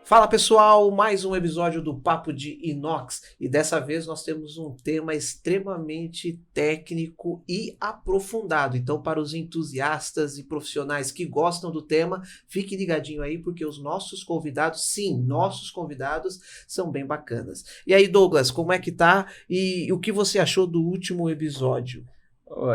Fala pessoal, mais um episódio do Papo de Inox e dessa vez nós temos um tema extremamente técnico e aprofundado. Então, para os entusiastas e profissionais que gostam do tema, fique ligadinho aí porque os nossos convidados, sim, nossos convidados são bem bacanas. E aí, Douglas, como é que tá e o que você achou do último episódio?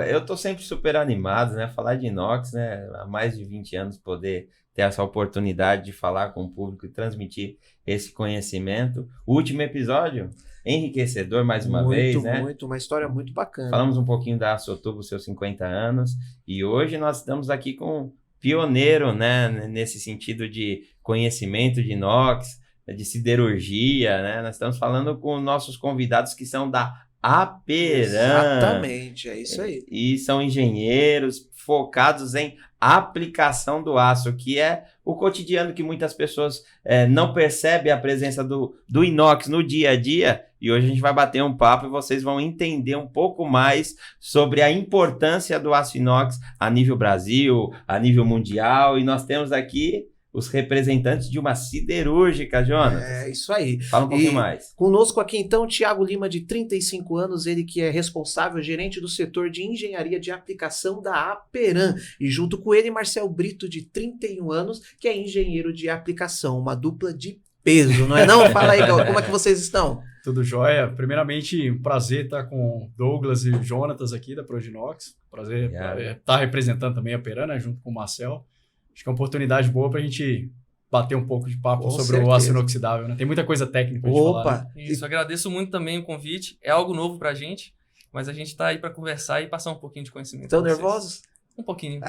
Eu tô sempre super animado, né? Falar de inox, né? Há mais de 20 anos poder ter essa oportunidade de falar com o público e transmitir esse conhecimento. O último episódio, enriquecedor mais uma vez, né? Uma história muito bacana. Falamos um pouquinho da Açotubo, seus 50 anos, e hoje nós estamos aqui com um pioneiro, né? Nesse sentido de conhecimento de inox, de siderurgia, né? Nós estamos falando com nossos convidados que são da Aperam. Exatamente, é isso aí. E são engenheiros focados em aplicação do aço, que é o cotidiano que muitas pessoas não percebem a presença do inox no dia a dia. E hoje a gente vai bater um papo e vocês vão entender um pouco mais sobre a importância do aço inox a nível Brasil, a nível mundial. E nós temos aqui os representantes de uma siderúrgica, Jonas. É, isso aí. Fala um pouquinho mais. Conosco aqui, então, Thiago Lima, de 35 anos, ele que é responsável, gerente do setor de engenharia de aplicação da Aperam. E junto com ele, Marcel Brito, de 31 anos, que é engenheiro de aplicação. Uma dupla de peso, não é não? Fala aí, como é que vocês estão? Tudo jóia. Primeiramente, um prazer estar com Douglas e Jonatas aqui da Prodinox. Prazer estar representando também a Aperam, né, junto com o Marcel. Acho que é uma oportunidade boa para a gente bater um pouco de papo sobre o aço inoxidável, né? Tem muita coisa técnica para gente falar. Né? Isso, agradeço muito também o convite. É algo novo para a gente, mas a gente está aí para conversar e passar um pouquinho de conhecimento. Estão nervosos? Um pouquinho.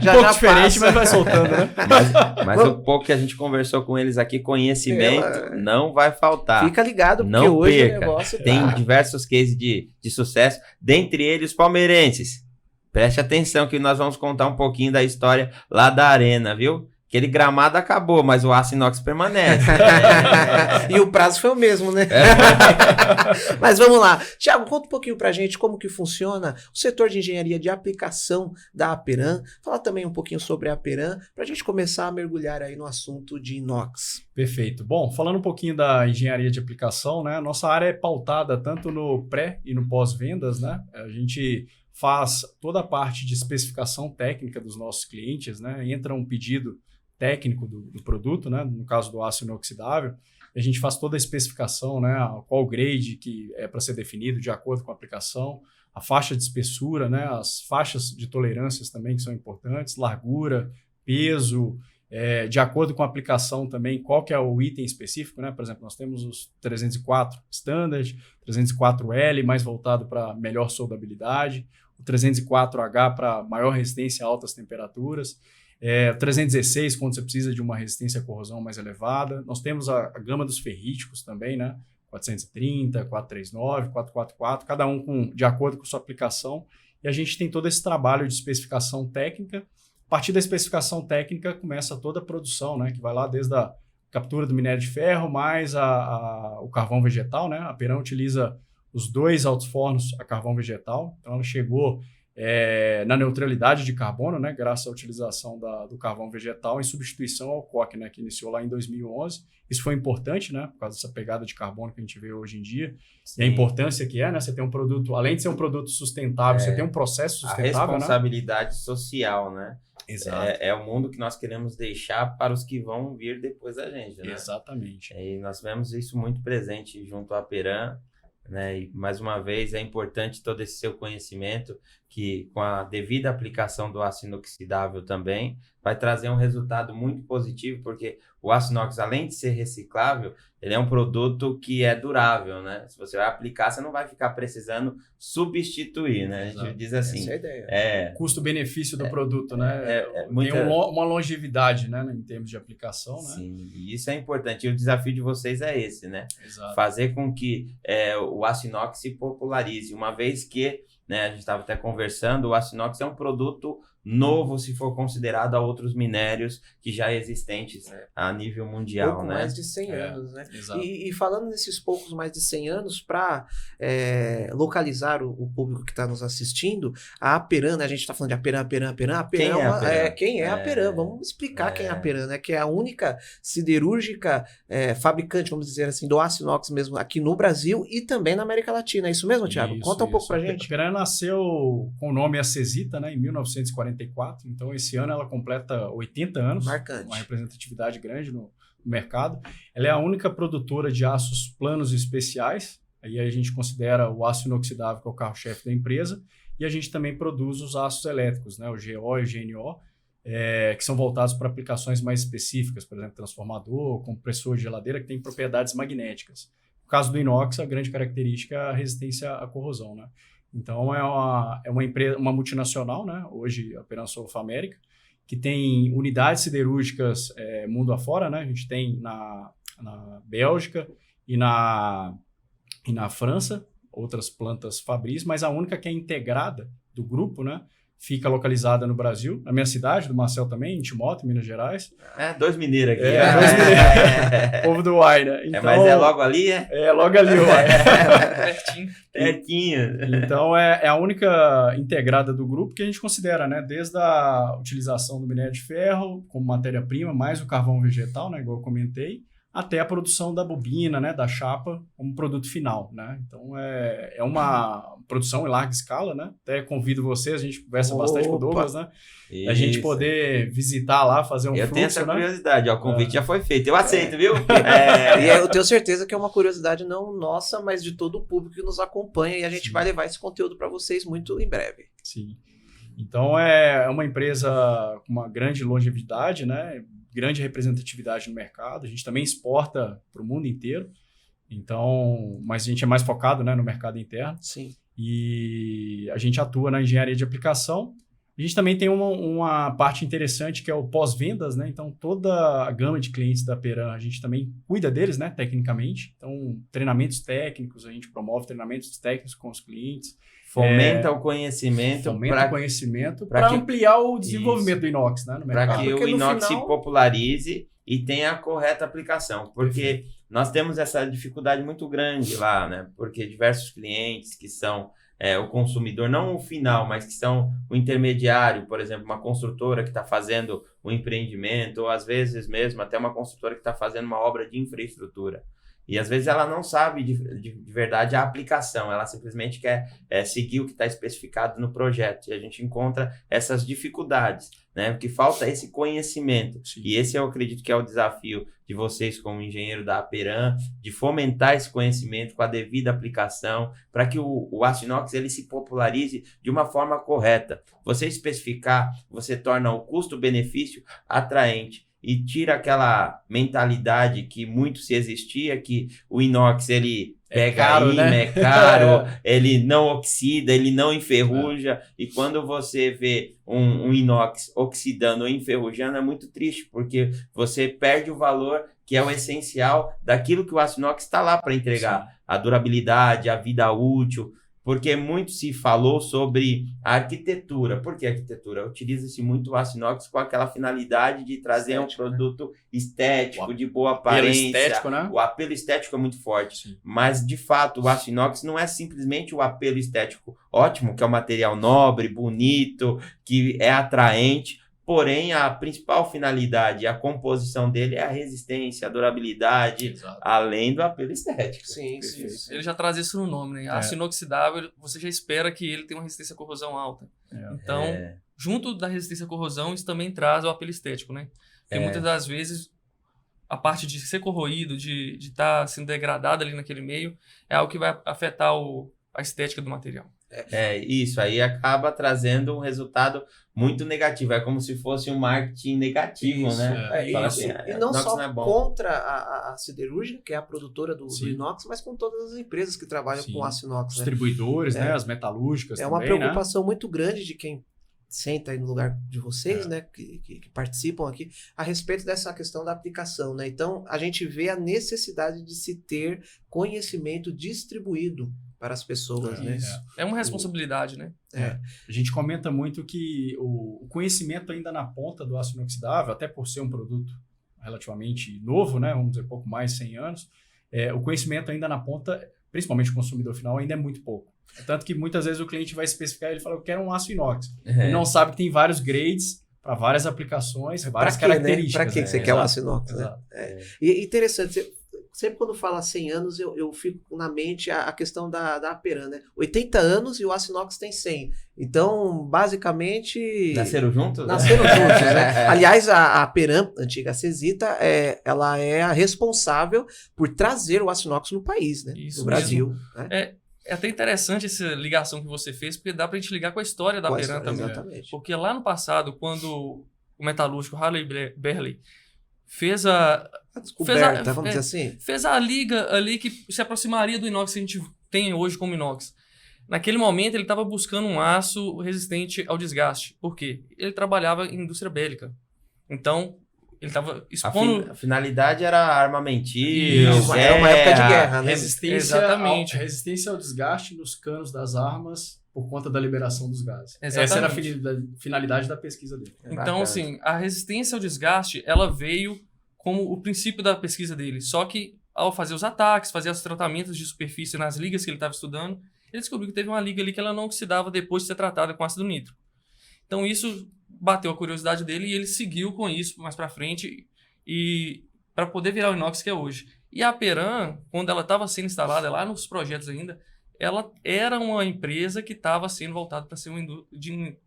Já um pouco diferente, mas vai soltando, né? Mas o pouco que a gente conversou com eles aqui, conhecimento, não vai faltar. Fica ligado, porque não hoje perca. O negócio Tem diversos cases de sucesso, dentre eles os palmeirenses. Preste atenção que nós vamos contar um pouquinho da história lá da arena, viu? Aquele gramado acabou, mas o aço inox permanece. E o prazo foi o mesmo, né? Mas vamos lá. Thiago, conta um pouquinho pra gente como que funciona o setor de engenharia de aplicação da Aperam. Fala também um pouquinho sobre a Aperam, pra gente começar a mergulhar aí no assunto de inox. Perfeito. Bom, falando um pouquinho da engenharia de aplicação, né? Nossa área é pautada tanto no pré e no pós-vendas, né? A gente faz toda a parte de especificação técnica dos nossos clientes, né? Entra um pedido técnico do produto, né? No caso do aço inoxidável, a gente faz toda a especificação, né? Qual grade que é para ser definido de acordo com a aplicação, a faixa de espessura, né? As faixas de tolerâncias também que são importantes, largura, peso, de acordo com a aplicação também, qual que é o item específico, né? Por exemplo, nós temos os 304 Standard, 304L, mais voltado para melhor soldabilidade, o 304H para maior resistência a altas temperaturas, o 316 quando você precisa de uma resistência à corrosão mais elevada. Nós temos a gama dos ferríticos também, né? 430, 439, 444, cada um de acordo com sua aplicação. E a gente tem todo esse trabalho de especificação técnica. A partir da especificação técnica começa toda a produção, né? Que vai lá desde a captura do minério de ferro, mais o carvão vegetal, né? A Aperam utiliza os 2 altos fornos a carvão vegetal. Então, ela chegou na neutralidade de carbono, né? Graças à utilização do carvão vegetal em substituição ao coque, né? Que iniciou lá em 2011. Isso foi importante, né? Por causa dessa pegada de carbono que a gente vê hoje em dia. Sim. E a importância que né? Você ter um produto, além de ser um produto sustentável, você tem um processo sustentável, a responsabilidade social, né? Exato. É o mundo que nós queremos deixar para os que vão vir depois da gente, né? Exatamente. E nós vemos isso muito presente junto à Aperam, né? E mais uma vez é importante todo esse seu conhecimento que com a devida aplicação do aço inoxidável também vai trazer um resultado muito positivo, porque o aço inox, além de ser reciclável, ele é um produto que é durável, né? Se você vai aplicar, você não vai ficar precisando substituir, né? A gente diz assim. Essa é a ideia. Custo-benefício do produto, né? Tem uma longevidade, né? Em termos de aplicação, né? Sim, e isso é importante. E o desafio de vocês é esse, né? Exato. Fazer com que o aço inox se popularize, uma vez que né? A gente estava até conversando, o aço inox é um produto novo se for considerado a outros minérios que já existentes a nível mundial, pouco né? mais de 100 anos, né? Exato. E falando nesses poucos mais de 100 anos, para localizar o público que está nos assistindo, a Aperam, né? A gente está falando de Aperam. Quem é a Aperam? Quem é a Aperam? Vamos explicar quem é a Aperam, né? Que é a única siderúrgica fabricante, vamos dizer assim, do aço inox mesmo aqui no Brasil e também na América Latina. É isso mesmo, Thiago? Conta um pouco pra gente. A Aperam nasceu com o nome Acesita, né, em 1944, então esse ano ela completa 80 anos. Marcante. Uma representatividade grande no mercado. Ela é a única produtora de aços planos e especiais, aí a gente considera o aço inoxidável que é o carro-chefe da empresa, e a gente também produz os aços elétricos, né, o GO e o GNO, que são voltados para aplicações mais específicas, por exemplo, transformador, compressor de geladeira, que tem propriedades magnéticas. No caso do inox, a grande característica é a resistência à corrosão, né? Então, é uma empresa, uma multinacional, né? Hoje, a Aperam Sulf América, que tem unidades siderúrgicas mundo afora, né? A gente tem na Bélgica e na França, outras plantas fabris, mas a única que é integrada do grupo, né? Fica localizada no Brasil, na minha cidade, do Marcel também, em Timóteo, Minas Gerais. Dois mineiros aqui. Dois mineiros. Povo do Uai, né? Então, mas é logo ali, logo ali o Uai. Pertinho. Então, é a única integrada do grupo que a gente considera, né? Desde a utilização do minério de ferro como matéria-prima, mais o carvão vegetal, né? Igual eu comentei, até a produção da bobina, né, da chapa, como produto final, né? Então, é uma produção em larga escala, né? Até convido vocês, a gente conversa bastante com o Douglas, né? Isso. A gente poder visitar lá, fazer um fluxo, né? Eu tenho essa curiosidade, o convite já foi feito, eu aceito, viu? E eu tenho certeza que é uma curiosidade não nossa, mas de todo o público que nos acompanha, e a gente vai levar esse conteúdo para vocês muito em breve. Sim. Então, é uma empresa com uma grande longevidade, né? Grande representatividade no mercado. A gente também exporta para o mundo inteiro. Então, mas a gente é mais focado, né, no mercado interno. Sim. E a gente atua na engenharia de aplicação. A gente também tem uma parte interessante que é o pós-vendas, né? Então, toda a gama de clientes da Aperam, a gente também cuida deles, né, tecnicamente. Então, treinamentos técnicos, a gente promove treinamentos técnicos com os clientes. Fomenta o conhecimento. Para ampliar o desenvolvimento do inox, né, no mercado. Para que o inox se popularize e tenha a correta aplicação. Porque nós temos essa dificuldade muito grande lá, né? Porque diversos clientes que são o consumidor, não o final, mas que são o intermediário, por exemplo, uma construtora que está fazendo um empreendimento, ou às vezes mesmo até uma construtora que está fazendo uma obra de infraestrutura. E às vezes ela não sabe de verdade a aplicação, ela simplesmente quer seguir o que está especificado no projeto. E a gente encontra essas dificuldades, né? Porque falta esse conhecimento. Sim. E esse eu acredito que é o desafio de vocês como engenheiro da Aperam, de fomentar esse conhecimento com a devida aplicação, para que o aço inox ele se popularize de uma forma correta. Você especificar, você torna o custo-benefício atraente. E tira aquela mentalidade que muito se existia, que o inox ele pega caro, imã, né? é caro, ele não oxida, ele não enferruja. E quando você vê um inox oxidando ou enferrujando, é muito triste, porque você perde o valor que é o essencial daquilo que o aço inox está lá para entregar. Sim. A durabilidade, a vida útil. Porque muito se falou sobre a arquitetura. Por que arquitetura? Utiliza-se muito o aço inox com aquela finalidade de trazer estético, um produto estético, de boa aparência. Estético, né? O apelo estético é muito forte. Sim. Mas, de fato, o aço inox não é simplesmente o apelo estético ótimo, que é um material nobre, bonito, que é atraente. Porém, a principal finalidade, a composição dele é a resistência, a durabilidade, exato, além do apelo estético. Sim, sim. Ele já traz isso no nome, né? Aço inoxidável, você já espera que ele tenha uma resistência à corrosão alta. Então, junto da resistência à corrosão, isso também traz o apelo estético, né? Porque muitas das vezes, a parte de ser corroído, de estar sendo degradado ali naquele meio, é algo que vai afetar a estética do material. Isso aí acaba trazendo um resultado muito negativo. É como se fosse um marketing negativo, isso, né? Assim, e não só contra a siderúrgica, que é a produtora do inox, mas com todas as empresas que trabalham com aço inox. Distribuidores, né? As metalúrgicas também, uma preocupação muito grande de quem senta aí no lugar de vocês, né, que participam aqui, a respeito dessa questão da aplicação, né? Então, a gente vê a necessidade de se ter conhecimento distribuído para as pessoas, né? É uma responsabilidade, né? A gente comenta muito que o conhecimento ainda na ponta do aço inoxidável, até por ser um produto relativamente novo, né? Vamos dizer, pouco mais de 100 anos, o conhecimento ainda na ponta, principalmente o consumidor final, ainda é muito pouco. Tanto que muitas vezes o cliente vai especificar, ele fala, eu quero um aço inox. Ele não sabe que tem vários grades para várias aplicações, várias características. Para que você quer o aço inox, né? E interessante, sempre quando fala 100 anos, eu fico na mente a questão da Aperam, né? 80 anos e o aço inox tem 100. Então, basicamente... Nasceram juntos? Nasceram juntos, né? Aliás, a Aperam, antiga Cesita, ela é a responsável por trazer o aço inox no país, né? Isso no Brasil. Né? É até interessante essa ligação que você fez, porque dá pra gente ligar com a história da Aperam também. Exatamente. Porque lá no passado, quando o metalúrgico Harley Berley fez a descoberta, vamos dizer assim. Fez a liga ali que se aproximaria do inox que a gente tem hoje como inox. Naquele momento, ele estava buscando um aço resistente ao desgaste. Por quê? Ele trabalhava em indústria bélica. Então, ele estava expondo... A finalidade era armamentismo, era uma época de guerra, né? Resistência ao desgaste nos canos das armas por conta da liberação dos gases. Exatamente. Essa era a finalidade da pesquisa dele. Então, assim, a resistência ao desgaste, ela veio como o princípio da pesquisa dele. Só que, ao fazer os ataques, fazer os tratamentos de superfície nas ligas que ele estava estudando, ele descobriu que teve uma liga ali que ela não oxidava depois de ser tratada com ácido nítrico. Então, isso bateu a curiosidade dele e ele seguiu com isso mais para frente e para poder virar o inox que é hoje. E a Aperam, quando ela estava sendo instalada lá nos projetos ainda, ela era uma empresa que estava sendo voltada para ser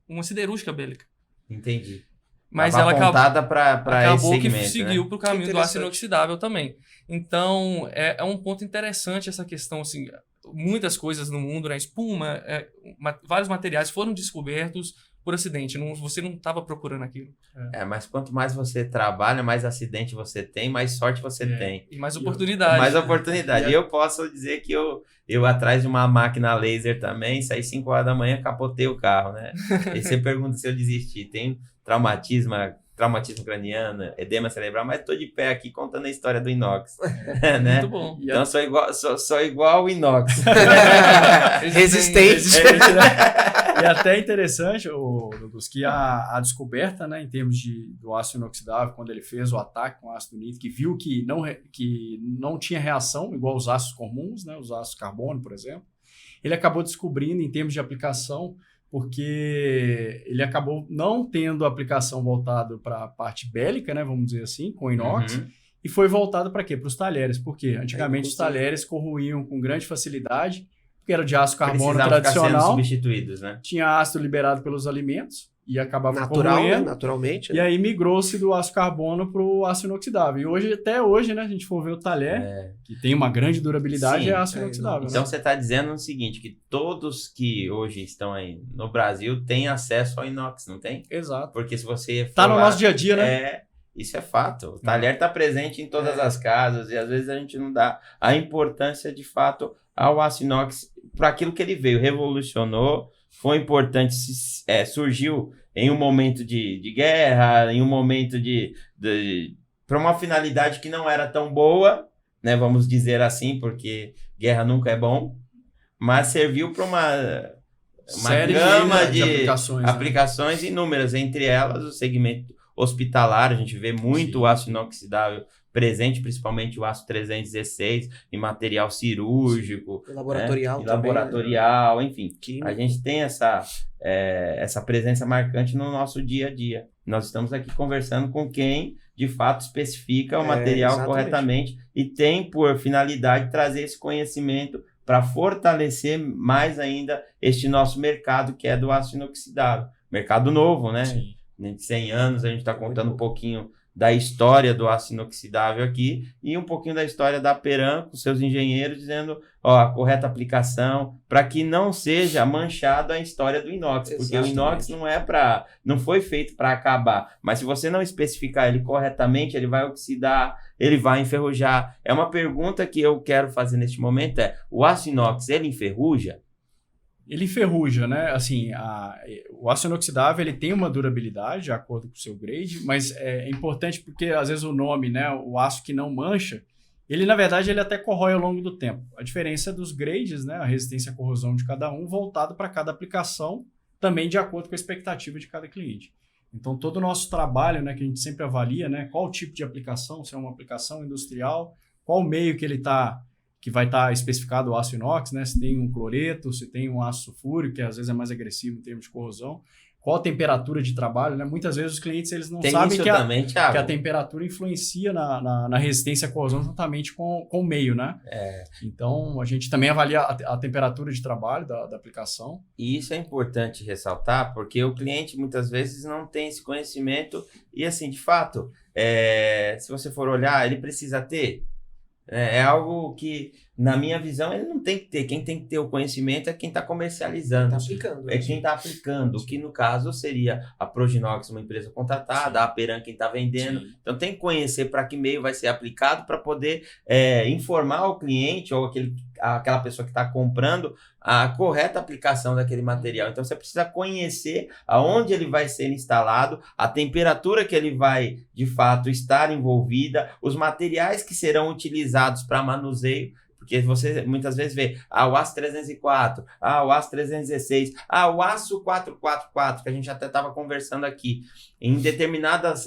uma siderúrgica bélica. Entendi. Mas tava ela apontada para esse segmento, que seguiu né? para o caminho do aço inoxidável também. Então, é um ponto interessante essa questão, assim, muitas coisas no mundo, né? Espuma, vários materiais foram descobertos por acidente, você não estava procurando aquilo. Mas quanto mais você trabalha, mais acidente você tem, mais sorte você tem. E mais oportunidade. Mais oportunidade. E eu posso dizer que eu atrás de uma máquina laser também, saí 5 horas da manhã, capotei o carro, né? E você pergunta se eu desisti. Tem traumatismo craniano, edema cerebral, mas tô de pé aqui contando a história do inox. Né? Muito bom. Então sou igual o inox. Resistente. E até interessante, Douglas, que a descoberta, né, em termos do aço inoxidável, quando ele fez o ataque com ácido nítrico, que viu que não tinha reação, igual os aços comuns, né, os aços carbono, por exemplo, ele acabou descobrindo em termos de aplicação, porque ele acabou não tendo aplicação voltada para a parte bélica, né, vamos dizer assim, com inox, e foi voltado para quê? Para os talheres. Por quê? Antigamente os talheres corroíam com grande facilidade, porque era de aço carbono tradicional, ficar sendo substituídos, né? Tinha ácido liberado pelos alimentos e acabava corroendo, né? Naturalmente. E aí migrou-se do aço carbono para o aço inoxidável. E até hoje, né, a gente for ver o talher, que tem uma grande durabilidade, é aço inoxidável. Então né? você está dizendo o seguinte, que todos que hoje estão aí no Brasil têm acesso ao inox, não tem? Exato. Porque se você Tá no nosso dia a dia, né? Isso é fato. O talher está presente em todas as casas e às vezes a gente não dá a importância de fato ao aço inox para aquilo que ele veio, revolucionou, foi importante, surgiu em um momento de guerra, em um momento para uma finalidade que não era tão boa, né, vamos dizer assim, porque guerra nunca é bom, mas serviu para uma gama de aplicações inúmeras, entre elas o segmento hospitalar, a gente vê muito o aço inoxidável presente, principalmente o aço 316 em material cirúrgico, laboratorial, né? Laboratorial, enfim. Químico. A gente tem essa presença marcante no nosso dia a dia. Nós estamos aqui conversando com quem, de fato, especifica o material exatamente. Corretamente e tem por finalidade trazer esse conhecimento para fortalecer mais ainda este nosso mercado, que é do aço inoxidável. Mercado novo, né? Sim. De 100 anos, a gente está contando um pouquinho da história do aço inoxidável aqui e um pouquinho da história da Aperam com seus engenheiros dizendo a correta aplicação para que não seja manchado a história do inox, porque o inox não foi feito para acabar, mas se você não especificar ele corretamente, ele vai oxidar, ele vai enferrujar. É uma pergunta que eu quero fazer neste momento, o aço inox, ele enferruja? Ele enferruja, né? Assim, o aço inoxidável ele tem uma durabilidade de acordo com o seu grade, mas é importante porque às vezes o nome, né, o aço que não mancha, Ele, na verdade, ele até corrói ao longo do tempo. A diferença é dos grades, né, a resistência à corrosão de cada um, voltado para cada aplicação, também de acordo com a expectativa de cada cliente. Então, todo o nosso trabalho, né, que a gente sempre avalia, né, qual tipo de aplicação, se é uma aplicação industrial, qual meio que ele está, que vai estar especificado o aço inox, né, se tem um cloreto, se tem um aço sulfúrico, que às vezes é mais agressivo em termos de corrosão, qual a temperatura de trabalho, né? Muitas vezes os clientes eles não sabem que a temperatura influencia na resistência à corrosão juntamente com o meio, né? Então, a gente também avalia a temperatura de trabalho da aplicação. E isso é importante ressaltar, porque o cliente muitas vezes não tem esse conhecimento e, assim, de fato, se você for olhar, ele precisa ter. É algo que, na minha visão, ele não tem que ter. Quem tem que ter o conhecimento é quem está comercializando. Tá aplicando. É quem está aplicando. O que, no caso, seria a Proginox, uma empresa contratada, a Aperam, quem está vendendo. Sim. Então, tem que conhecer para que meio vai ser aplicado para poder informar o cliente ou aquela pessoa que está comprando a correta aplicação daquele material. Então, você precisa conhecer aonde ele vai ser instalado, a temperatura que ele vai, de fato, estar envolvida, os materiais que serão utilizados para manuseio, porque você muitas vezes vê o aço 304, o aço 316, o aço 444, que a gente até estava conversando aqui. Em determinadas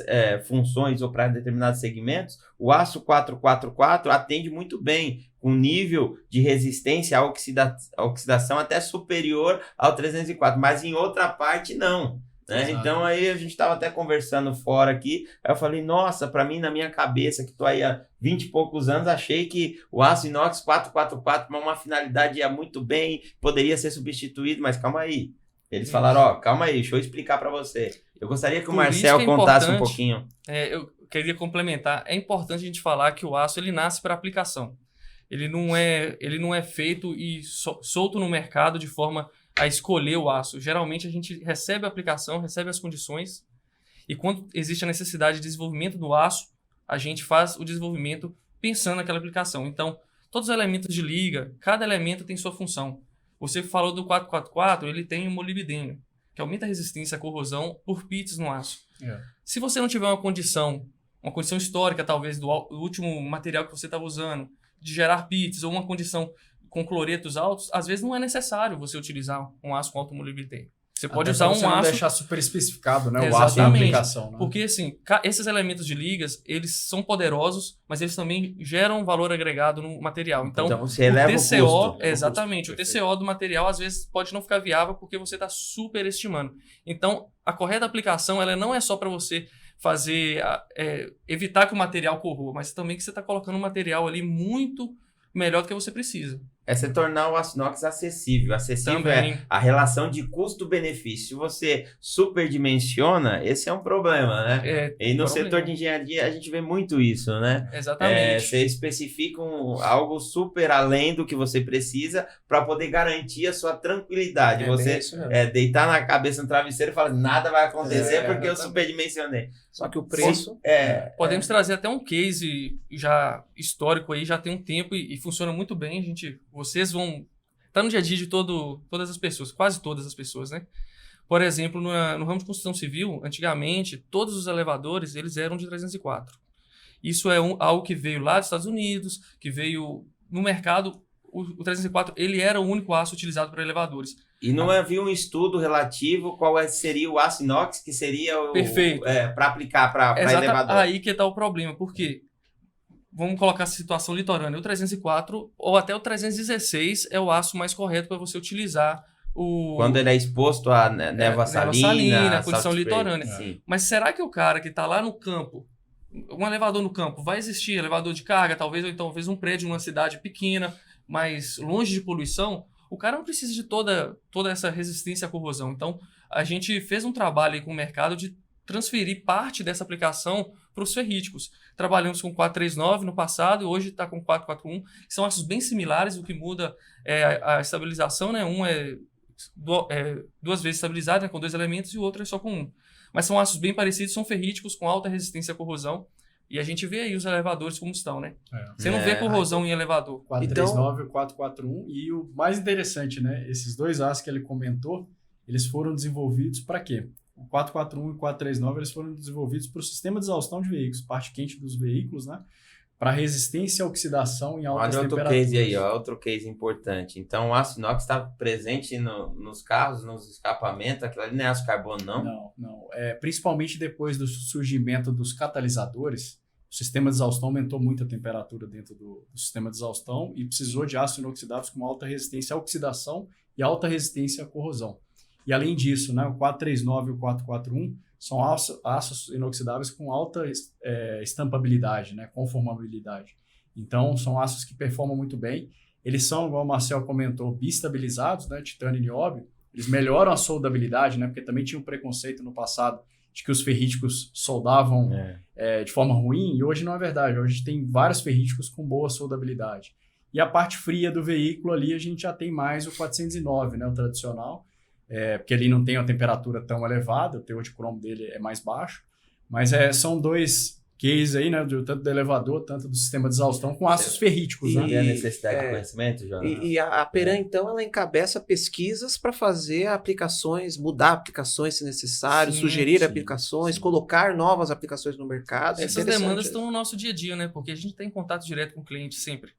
funções ou para determinados segmentos, o aço 444 atende muito bem, com nível de resistência à oxidação até superior ao 304, mas em outra parte não. Né? Então aí a gente estava até conversando fora aqui, aí eu falei, nossa, para mim, na minha cabeça, que estou aí há 20 e poucos anos, achei que o aço inox 444 para uma finalidade ia muito bem, poderia ser substituído, mas calma aí. Eles falaram, calma aí, deixa eu explicar para você. Eu gostaria que o Marcel contasse um pouquinho. Eu queria complementar, é importante a gente falar que o aço ele nasce para aplicação. Ele não é feito e solto no mercado de forma a escolher o aço. Geralmente a gente recebe a aplicação, recebe as condições e quando existe a necessidade de desenvolvimento do aço, a gente faz o desenvolvimento pensando naquela aplicação. Então, todos os elementos de liga, cada elemento tem sua função. Você falou do 444, ele tem o molibdênio, que aumenta a resistência à corrosão por pits no aço. Se você não tiver uma condição histórica talvez do último material que você estava usando, de gerar pits ou uma condição com cloretos altos, às vezes não é necessário você utilizar um aço com alto molibdênio. Você pode usar um aço... não deixar super especificado, né? Exatamente, o aço em aplicação. Né? Porque, assim, esses elementos de ligas, eles são poderosos, mas eles também geram valor agregado no material. Então você eleva o custo. Exatamente. O TCO do material, às vezes, pode não ficar viável porque você está superestimando. Então, a correta aplicação, ela não é só para você fazer... evitar que o material corroa, mas também que você está colocando um material ali muito melhor do que você precisa. É você tornar o aço inox acessível. Acessível também. É a relação de custo-benefício. Se você superdimensiona, esse é um problema, né? E no setor de engenharia a gente vê muito isso, né? Exatamente. Você especifica algo super além do que você precisa para poder garantir a sua tranquilidade. Você deitar na cabeça no travesseiro e falar, nada vai acontecer porque eu superdimensionei. Só que o preço... Podemos trazer até um case já histórico aí, já tem um tempo e funciona muito bem. Vocês vão... Tá no dia a dia de todas as pessoas, quase todas as pessoas, né? Por exemplo, no ramo de construção civil, antigamente, todos os elevadores, eles eram de 304. Isso é algo que veio lá dos Estados Unidos, que veio no mercado. O 304, ele era o único aço utilizado para elevadores. E não havia um estudo relativo qual seria o aço inox, que seria o... Perfeito. Para aplicar para elevador. Aí que está o problema, porque... Vamos colocar a situação litorânea. O 304 ou até o 316 é o aço mais correto para você utilizar. Quando ele é exposto à névoa salina, a condição litorânea. Mas será que o cara que está lá no campo, um elevador no campo, vai existir elevador de carga, talvez, ou então talvez um prédio numa cidade pequena, mas longe de poluição? O cara não precisa de toda essa resistência à corrosão. Então, a gente fez um trabalho aí com o mercado de transferir parte dessa aplicação para os ferríticos. Trabalhamos com 439 no passado, hoje está com 441, que são aços bem similares, o que muda é a estabilização, né? Um é duas vezes estabilizado, né? Com 2 elementos, e o outro é só com 1. Mas são aços bem parecidos, são ferríticos com alta resistência à corrosão, e a gente vê aí os elevadores como estão, né? Você não vê corrosão em elevador. 439 e o 441, e o mais interessante, né? Esses 2 aços que ele comentou, eles foram desenvolvidos para quê? O 441 e o 439 eles foram desenvolvidos para o sistema de exaustão de veículos, parte quente dos veículos, né? para resistência à oxidação em altas Olha outro temperaturas. case aí, ó, outro case importante. Então, o aço inox está presente nos carros, nos escapamentos, aquilo ali não é aço carbono, não? Não. Principalmente depois do surgimento dos catalisadores, o sistema de exaustão aumentou muito a temperatura dentro do sistema de exaustão e precisou de aços inoxidáveis com alta resistência à oxidação e alta resistência à corrosão. E além disso, né, o 439 e o 441 são aços inoxidáveis com alta estampabilidade, né, conformabilidade. Então, são aços que performam muito bem. Eles são, igual o Marcel comentou, bistabilizados, né, titânio e nióbio. Eles melhoram a soldabilidade, né, porque também tinha um preconceito no passado de que os ferríticos soldavam de forma ruim, e hoje não é verdade. Hoje a gente tem vários ferríticos com boa soldabilidade. E a parte fria do veículo ali, a gente já tem mais o 409, né, o tradicional, porque ele não tem uma temperatura tão elevada, o teor de cromo dele é mais baixo, mas são dois cases aí, né, tanto do elevador, tanto do sistema de exaustão, com aços ferríticos. E né? a necessidade de conhecimento, Jonas? E a Peran, então, ela encabeça pesquisas para fazer aplicações, mudar aplicações se necessário, sugerir aplicações, colocar novas aplicações no mercado. Essas demandas estão no nosso dia a dia, né? Porque a gente tem contato direto com o cliente sempre.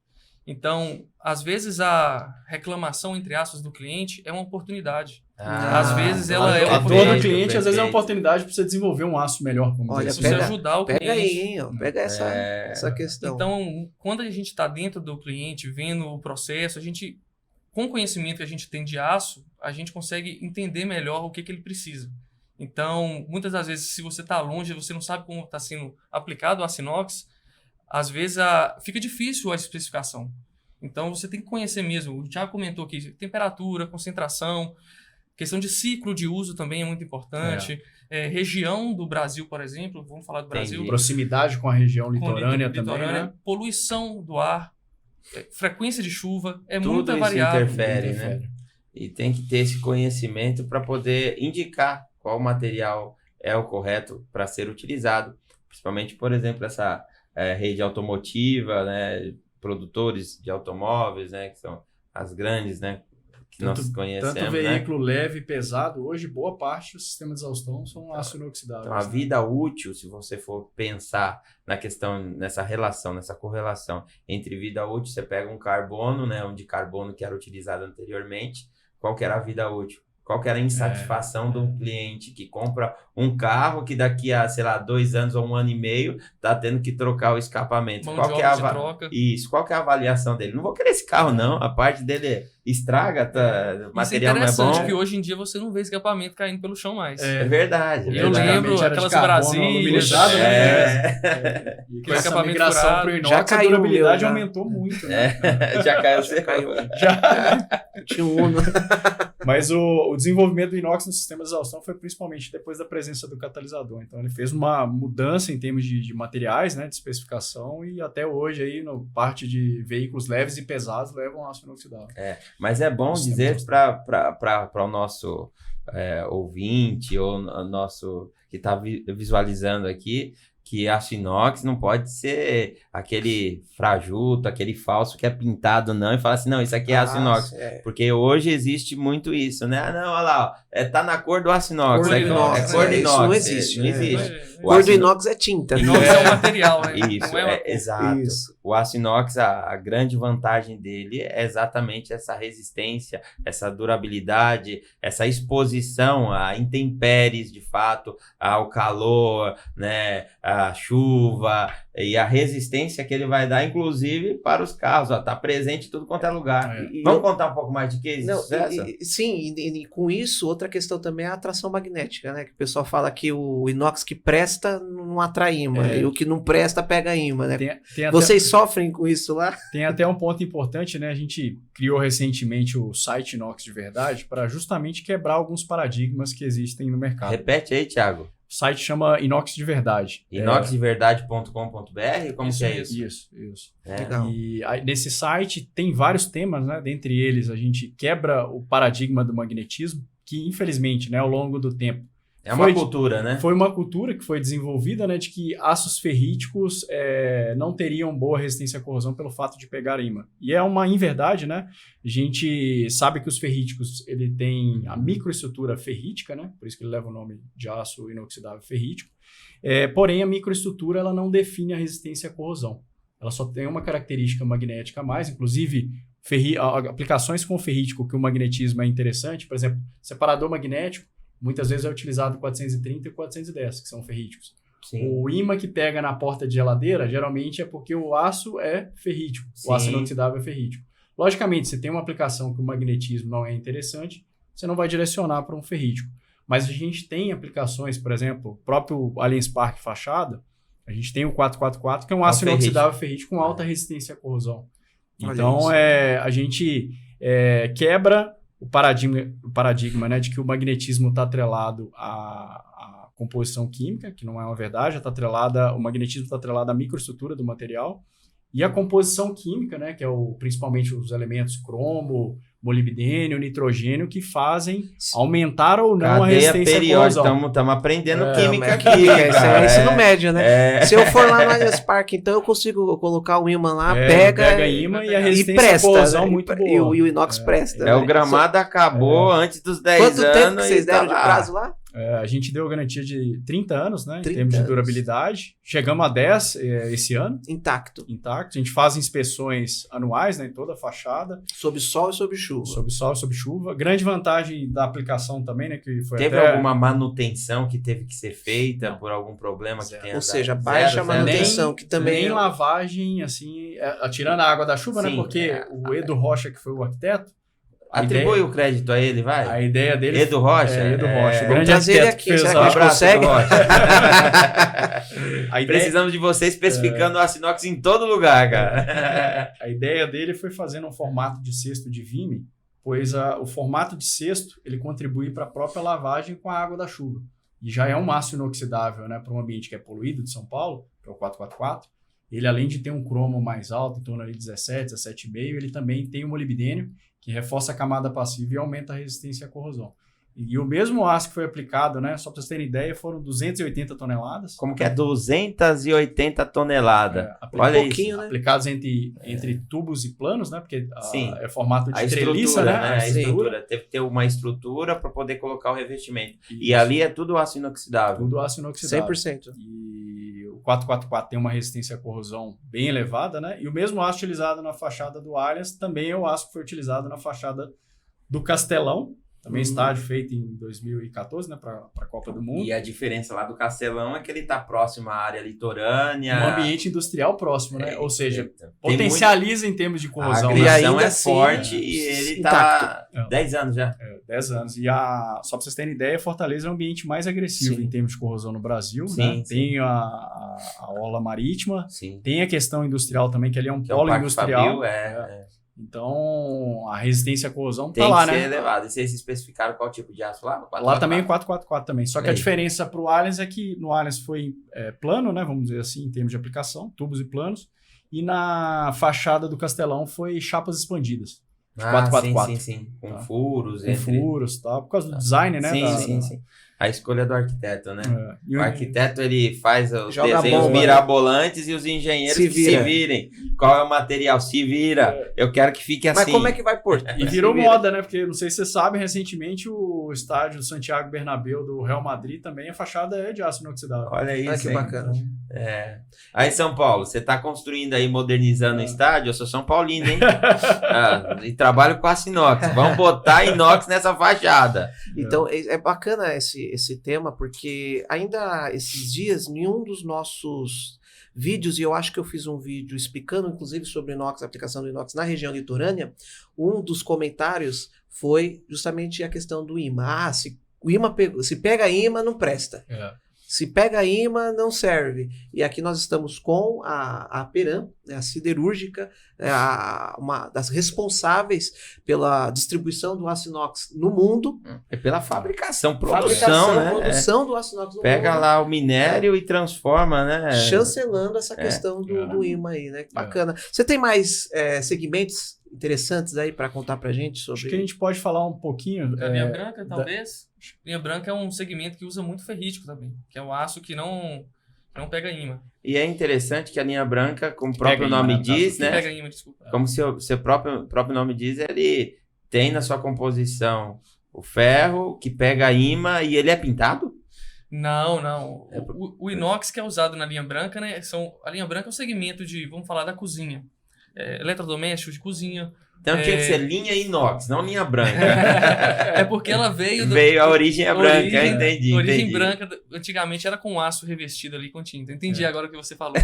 Então, às vezes a reclamação, entre aspas, do cliente é uma oportunidade. Às vezes ela é uma A oportunidade. dor do cliente, às vezes, é uma oportunidade para você desenvolver um aço melhor. Olha, Você ajudar o cliente. Pega aí, hein, ó, pega essa questão. Então, quando a gente está dentro do cliente, vendo o processo, a gente, com o conhecimento que a gente tem de aço, a gente consegue entender melhor o que ele precisa. Então, muitas das vezes, se você está longe, você não sabe como está sendo aplicado o aço inox, às vezes fica difícil a especificação. Então, você tem que conhecer mesmo. O Thiago comentou aqui, temperatura, concentração, questão de ciclo de uso também é muito importante. Região do Brasil, por exemplo, vamos falar do Brasil. Proximidade com a região litorânea também, né? Poluição do ar, frequência de chuva, Tudo muita isso variável. interfere, né? E tem que ter esse conhecimento para poder indicar qual material é o correto para ser utilizado. Principalmente, por exemplo, essa rede automotiva, né? Produtores de automóveis, né? Que são as grandes, né? Que nós conhecemos, tanto veículo leve e pesado, hoje boa parte do sistema de exaustão são aço inoxidáveis. Então, a vida útil, se você for pensar na questão, nessa relação, nessa correlação entre vida útil, você pega um carbono, né? Um de carbono que era utilizado anteriormente, qual que era a vida útil? Qual que era a insatisfação do cliente que compra um carro que daqui a, sei lá, 2 anos ou 1 ano e meio tá tendo que trocar o escapamento? Qual que é qual que é a avaliação dele? Não vou querer esse carro, não. A parte dele estraga, o material não é bom. Isso é interessante que hoje em dia você não vê escapamento caindo pelo chão mais. É verdade. Eu lembro aquelas Brasílias. E essa migração para o inox, a durabilidade aumentou muito. Né? Já caiu. Tinha um Uno. Mas o desenvolvimento do inox no sistema de exaustão foi principalmente depois da presença do catalisador. Então, ele fez uma mudança em termos de materiais, né, de especificação, e até hoje, aí, no parte de veículos leves e pesados, levam aço inoxidável. Mas é bom dizer para o nosso ouvinte ou o nosso que está visualizando aqui que aço inox não pode ser aquele frajuto, aquele falso que é pintado, não, e fala assim, não, isso aqui é aço inox. Porque hoje existe muito isso, né? Ah, não, olha lá, tá na cor do aço inox. Cor do inox. Cor do inox. Isso não existe. Não existe. Cor do inox é tinta. Inox é um material, né? Isso, exato. Isso. O aço inox, a grande vantagem dele é exatamente essa resistência, essa durabilidade, essa exposição a intempéries, de fato, ao calor, né? A chuva e a resistência que ele vai dar, inclusive, para os carros. Tá presente em tudo quanto é lugar. Vamos contar um pouco mais de case de sucesso? Sim, e com isso, outra questão também é a atração magnética, né? Que o pessoal fala que o inox que presta não atrai ímã, e o que não presta pega ímã, né? Vocês sofrem com isso lá? Tem até um ponto importante, né? A gente criou recentemente o site Inox de Verdade para justamente quebrar alguns paradigmas que existem no mercado. Repete aí, Thiago. O site chama Inox de Verdade. Inoxdeverdade.com.br? Como que é isso? Isso. Legal. E aí, nesse site tem vários temas, né? Dentre eles, a gente quebra o paradigma do magnetismo, que infelizmente, né, ao longo do tempo, é uma cultura, né? Foi uma cultura que foi desenvolvida, né, de que aços ferríticos não teriam boa resistência à corrosão pelo fato de pegar ímã. E é uma inverdade, né? A gente sabe que os ferríticos, ele tem a microestrutura ferrítica, né? Por isso que ele leva o nome de aço inoxidável ferrítico. Porém, a microestrutura ela não define a resistência à corrosão. ela só tem uma característica magnética a mais, inclusive aplicações com ferrítico, que o magnetismo é interessante, por exemplo, separador magnético, muitas vezes é utilizado 430 e 410, que são ferríticos. Sim. O ímã que pega na porta de geladeira, geralmente é porque o aço é ferrítico, o aço inoxidável é ferrítico. Logicamente, se tem uma aplicação que o magnetismo não é interessante, você não vai direcionar para um ferrítico. Mas a gente tem aplicações, por exemplo, o próprio Allianz Parque fachada, a gente tem o 444, que é um aço inoxidável ferrítico com alta resistência à corrosão. Então, a gente quebra o paradigma, né, de que o magnetismo está atrelado à composição química, que não é uma verdade, o magnetismo está atrelado à microestrutura do material, e a composição química, né, que é principalmente os elementos cromo, molibdênio, nitrogênio, que fazem aumentar ou não a resistência à corrosão. Estamos aprendendo química aqui. Isso é ensino médio, né? Se eu for lá no Allianz Parque, então eu consigo colocar o ímã lá, pega ímã e a resistência à corrosão muito boa. E o inox presta. O gramado acabou antes dos 10 anos. Quanto tempo que vocês deram de prazo lá? A gente deu garantia de 30 anos, né? Em termos de durabilidade. Chegamos a 10 esse ano. Intacto. A gente faz inspeções anuais, né? Em toda a fachada. Sob sol e sob chuva. Sob sol e sob chuva. Grande vantagem da aplicação também, né? Que foi teve alguma manutenção que teve que ser feita por algum problema que tenha? Ou seja, baixa manutenção, que também... Nem lavagem, assim, tirando a água da chuva, né? Porque o Edu Rocha, que foi o arquiteto, atribui o crédito a ele, vai? A ideia dele... Edu Rocha? Edu Rocha. Vamos trazer ele aqui, será que a gente consegue? Precisamos de você especificando o aço inox em todo lugar, cara. A ideia dele foi fazer um formato de cesto de vime, pois o formato de cesto, ele contribui para a própria lavagem com a água da chuva. E já é um aço inoxidável, né, para um ambiente que é poluído de São Paulo, que é o 444. Ele, além de ter um cromo mais alto, em torno de 17, 17,5, ele também tem o molibdênio, que reforça a camada passiva e aumenta a resistência à corrosão. E o mesmo aço que foi aplicado, né, só para vocês terem ideia, foram 280 toneladas. Como que é? 280 toneladas. Olha isso. Né? Aplicados entre tubos e planos, né, porque é formato de treliça, né? A estrutura. Teve que ter uma estrutura para poder colocar o revestimento. Isso. E ali é tudo aço inoxidável. Tudo aço inoxidável. 100%. E o 444 tem uma resistência à corrosão bem elevada, né? E o mesmo aço utilizado na fachada do Allianz também é o aço que foi utilizado na fachada do Castelão. Também estádio feito em 2014, né, para a Copa do Mundo. E a diferença lá do Castelão é que ele está próximo à área litorânea. Um ambiente industrial próximo, né? Ou seja, potencializa em termos de corrosão. A agressão é forte e ele está 10 anos já. 10 anos. E só para vocês terem ideia, Fortaleza é o ambiente mais agressivo em termos de corrosão no Brasil. Né? Tem a orla marítima, tem a questão industrial também, que ali é um polo industrial. Então, a resistência à corrosão está lá, né? Tem que ser elevada. E vocês especificaram qual tipo de aço lá? 444? Lá também é 444 também. Só que a diferença para o Allianz é que no Allianz foi plano, né? Vamos dizer assim, em termos de aplicação, tubos e planos. E na fachada do Castelão foi chapas expandidas. 444. Sim. Com furos. Com furos, tá? Por causa do design, né? Sim. A escolha do arquiteto, né? O arquiteto, ele faz os desenhos bomba, mirabolantes e os engenheiros se virem. Qual é o material? Se vira. Eu quero que fique assim. Mas como é que vai pôr? E virou moda, né? Porque, não sei se vocês sabem, recentemente o estádio Santiago Bernabéu do Real Madrid também, a fachada é de aço inoxidável. Olha isso, que bacana. Aí, São Paulo, você está construindo aí, modernizando o estádio? Eu sou São Paulino, hein? E trabalho com aço inox. Vamos botar inox nessa fachada. Então, é bacana esse tema, porque ainda esses dias, nenhum dos nossos vídeos, e eu acho que eu fiz um vídeo explicando, inclusive, sobre inox, a aplicação do inox na região litorânea, um dos comentários foi justamente a questão do imã. Se pega imã, não presta. Se pega imã, não serve. E aqui nós estamos com a Peram, né, a siderúrgica, uma das responsáveis pela distribuição do aço inox no mundo. É pela produção, né? Produção do aço inox no mundo. Pega lá o minério e transforma, né? Chancelando essa questão do imã aí, né? Bacana. Você tem mais segmentos interessantes aí para contar pra gente sobre... Acho que a gente pode falar um pouquinho... Da linha branca, talvez? Linha branca é um segmento que usa muito ferrítico também, que é o aço que não pega imã. E é interessante que a linha branca, como o próprio nome diz, né? Pega imã, desculpa. Como seu próprio nome diz, ele tem na sua composição o ferro que pega imã e ele é pintado? Não. O inox que é usado na linha branca, né? A linha branca é o segmento de, vamos falar, da cozinha. Eletrodomésticos de cozinha. Então tinha que ser linha inox, não linha branca. É porque ela veio... A origem é branca, entendi. A origem branca, antigamente, era com aço revestido ali com tinta. Entendi agora o que você falou.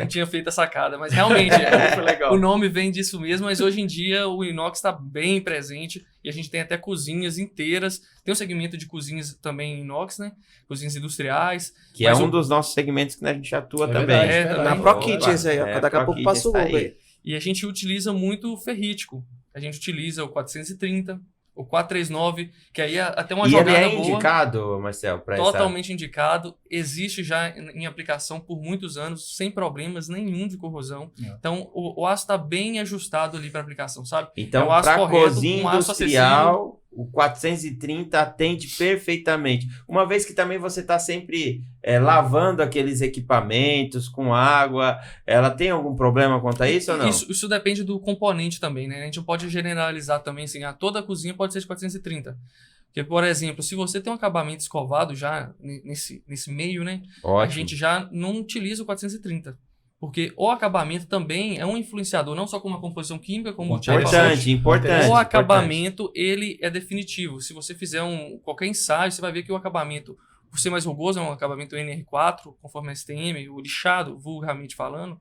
Não tinha feito a sacada, mas realmente Foi legal. o nome vem disso mesmo, mas hoje em dia o inox está bem presente e a gente tem até cozinhas inteiras. Tem um segmento de cozinhas também inox, né? Cozinhas industriais. Que é um dos nossos segmentos que a gente atua também. Verdade, Na Pro Kitchens aí, ó. Daqui a pouco passa o logo aí. E a gente utiliza muito o ferrítico. A gente utiliza o 430, o 439, que aí é até uma jogada boa. E ele é indicado, Marcel, para totalmente indicado. Existe já em aplicação por muitos anos, sem problemas nenhum de corrosão. Então, o aço está bem ajustado ali para aplicação, sabe? Então, aço para correto, cozinha aço industrial, o 430 atende perfeitamente. Uma vez que também você está sempre lavando aqueles equipamentos com água, ela tem algum problema quanto a isso ou não? Isso depende do componente também, né? A gente não pode generalizar também, assim, toda a cozinha pode ser de 430. Porque, por exemplo, se você tem um acabamento escovado já nesse meio, né? Ótimo. A gente já não utiliza o 430. Porque o acabamento também é um influenciador, não só com uma composição química, como o Thiago falou. Importante. O acabamento, ele é definitivo. Se você fizer qualquer ensaio, você vai ver que o acabamento, por ser mais rugoso, é um acabamento NR4, conforme a STM, o lixado, vulgarmente falando,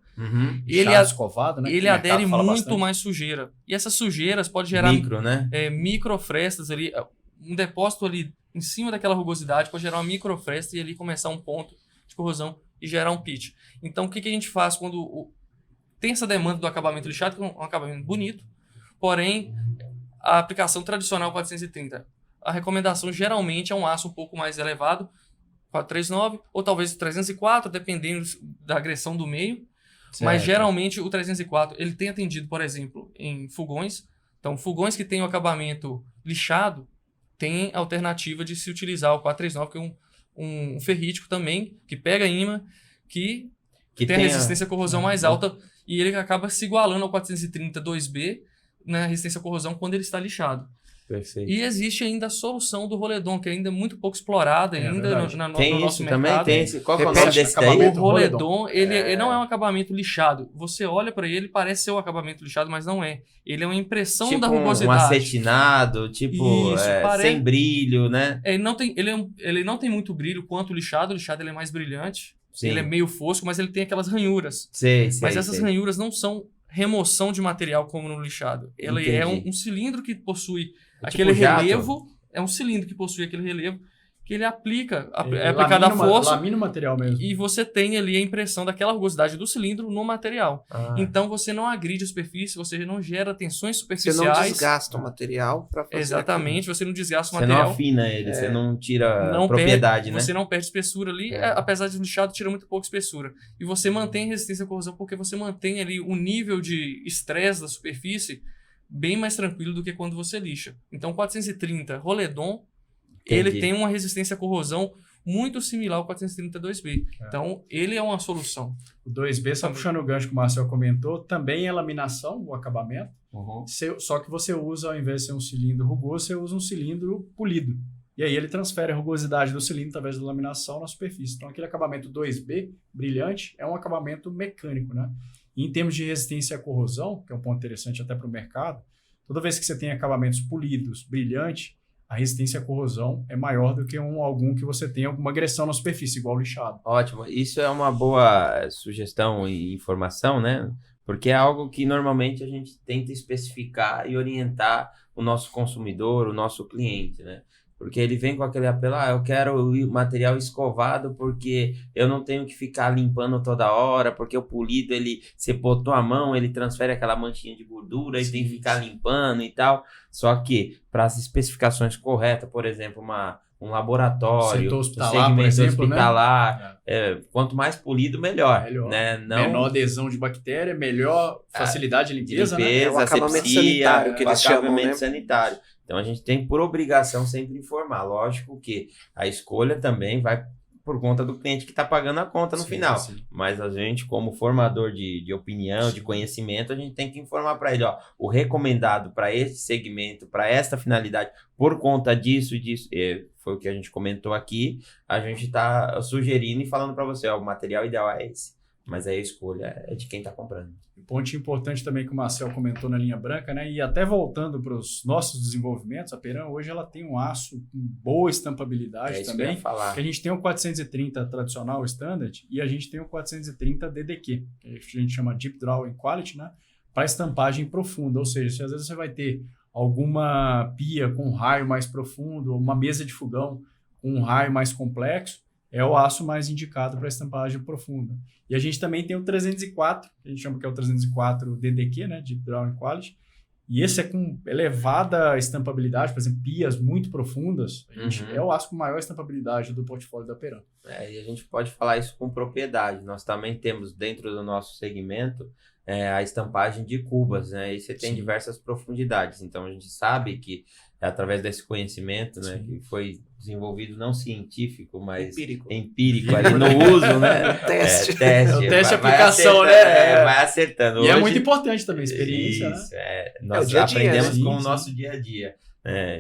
ele escovado, né? Ele adere muito mais sujeira. E essas sujeiras podem gerar microfrestas ali. Um depósito ali em cima daquela rugosidade pode gerar uma microfresta e ali começar um ponto de corrosão e gerar um pitch. Então, o que a gente faz quando tem essa demanda do acabamento lixado, que é um acabamento bonito, porém, a aplicação tradicional 430, a recomendação geralmente é um aço um pouco mais elevado, 439, ou talvez 304, dependendo da agressão do meio. Certo. Mas, geralmente, o 304, ele tem atendido, por exemplo, em fogões. Então, fogões que têm o acabamento lixado, tem alternativa de se utilizar o 439, que é um ferrítico também, que pega imã, que tem a resistência à corrosão mais alta, e ele acaba se igualando ao 430 2B na resistência à corrosão quando ele está lixado. Perfeito. E existe ainda a solução do Roledon, que ainda é muito pouco explorada ainda no nosso mercado. Também tem esse. Qual é o nome desse daí? O Roledon, ele não é um acabamento lixado. Você olha para ele, parece ser um acabamento lixado, mas não é. Ele é uma impressão da rugosidade. Um acetinado, sem brilho, né? Ele não tem muito brilho quanto o lixado. O lixado ele é mais brilhante. Sim. Ele é meio fosco, mas ele tem aquelas ranhuras. Mas essas ranhuras não são remoção de material como no lixado. Ele é um cilindro que possui aquele relevo. É um cilindro que possui aquele relevo que ele aplica, é aplicada a força. Lamina o material mesmo. E você tem ali a impressão daquela rugosidade do cilindro no material. Então você não agride a superfície, você não gera tensões superficiais. Você não desgasta o material para fazer. Exatamente, aquilo. Você não desgasta o material. Você não afina ele, você não tira propriedade, né? Você não perde espessura ali, apesar de lixado tira muito pouca espessura. E você mantém resistência à corrosão porque você mantém ali o nível de estresse da superfície bem mais tranquilo do que quando você lixa. Então 430 Roledon, ele tem uma resistência à corrosão muito similar ao 430 2B. Então, ele é uma solução. O 2B, só puxando o gancho que o Marcel comentou, também é laminação, o acabamento. Só que você usa, ao invés de ser um cilindro rugoso, você usa um cilindro polido. E aí ele transfere a rugosidade do cilindro através da laminação na superfície. Então, aquele acabamento 2B, brilhante, é um acabamento mecânico, né? E em termos de resistência à corrosão, que é um ponto interessante até para o mercado, toda vez que você tem acabamentos polidos, brilhante, a resistência à corrosão é maior do que algum que você tem alguma agressão na superfície, igual lixado. Ótimo. Isso é uma boa sugestão e informação, né? Porque é algo que normalmente a gente tenta especificar e orientar o nosso consumidor, o nosso cliente, né? Porque ele vem com aquele apelo, eu quero o material escovado porque eu não tenho que ficar limpando toda hora, porque o polido, você botou a mão, ele transfere aquela manchinha de gordura e tem que ficar limpando e tal. Só que, para as especificações corretas, por exemplo, um laboratório, setor hospitalar, segmento por exemplo, hospitalar, né? Quanto mais polido, melhor. Né? Menor adesão de bactéria, melhor facilidade de limpeza, né? O acabamento sanitário, que eles chamam, né? Sanitário. Então, a gente tem por obrigação sempre informar. Lógico que a escolha também vai por conta do cliente que está pagando a conta no final. Sim. Mas a gente, como formador de opinião, de conhecimento, a gente tem que informar para ele, o recomendado para esse segmento, para esta finalidade, por conta disso, foi o que a gente comentou aqui, a gente está sugerindo e falando para você, ó, o material ideal é esse. Mas aí a escolha é de quem está comprando. Um ponto importante também que o Marcel comentou na linha branca, né? E até voltando para os nossos desenvolvimentos, a Peram hoje ela tem um aço com boa estampabilidade também. Que eu ia falar. Que a gente tem o 430 tradicional, o standard, e a gente tem o 430 DDQ, que a gente chama Deep Drawing Quality, né? Para estampagem profunda. Ou seja, se às vezes você vai ter alguma pia com um raio mais profundo, uma mesa de fogão com um raio mais complexo, é o aço mais indicado para estampagem profunda. E a gente também tem o 304, que a gente chama que é o 304 DDQ, né, Deep Drawing Quality, e esse é com elevada estampabilidade, por exemplo, pias muito profundas, é o aço com maior estampabilidade do portfólio da Peram. E a gente pode falar isso com propriedade. Nós também temos dentro do nosso segmento a estampagem de cubas, né? E você tem diversas profundidades. Então a gente sabe que através desse conhecimento, né, que foi desenvolvido não científico, mas empírico ali no uso, né? Teste. O teste de aplicação, né? Vai acertando. E hoje, é muito importante também a experiência. Isso, né? Nós dia a dia, aprendemos né? com o Sim, nosso dia a dia.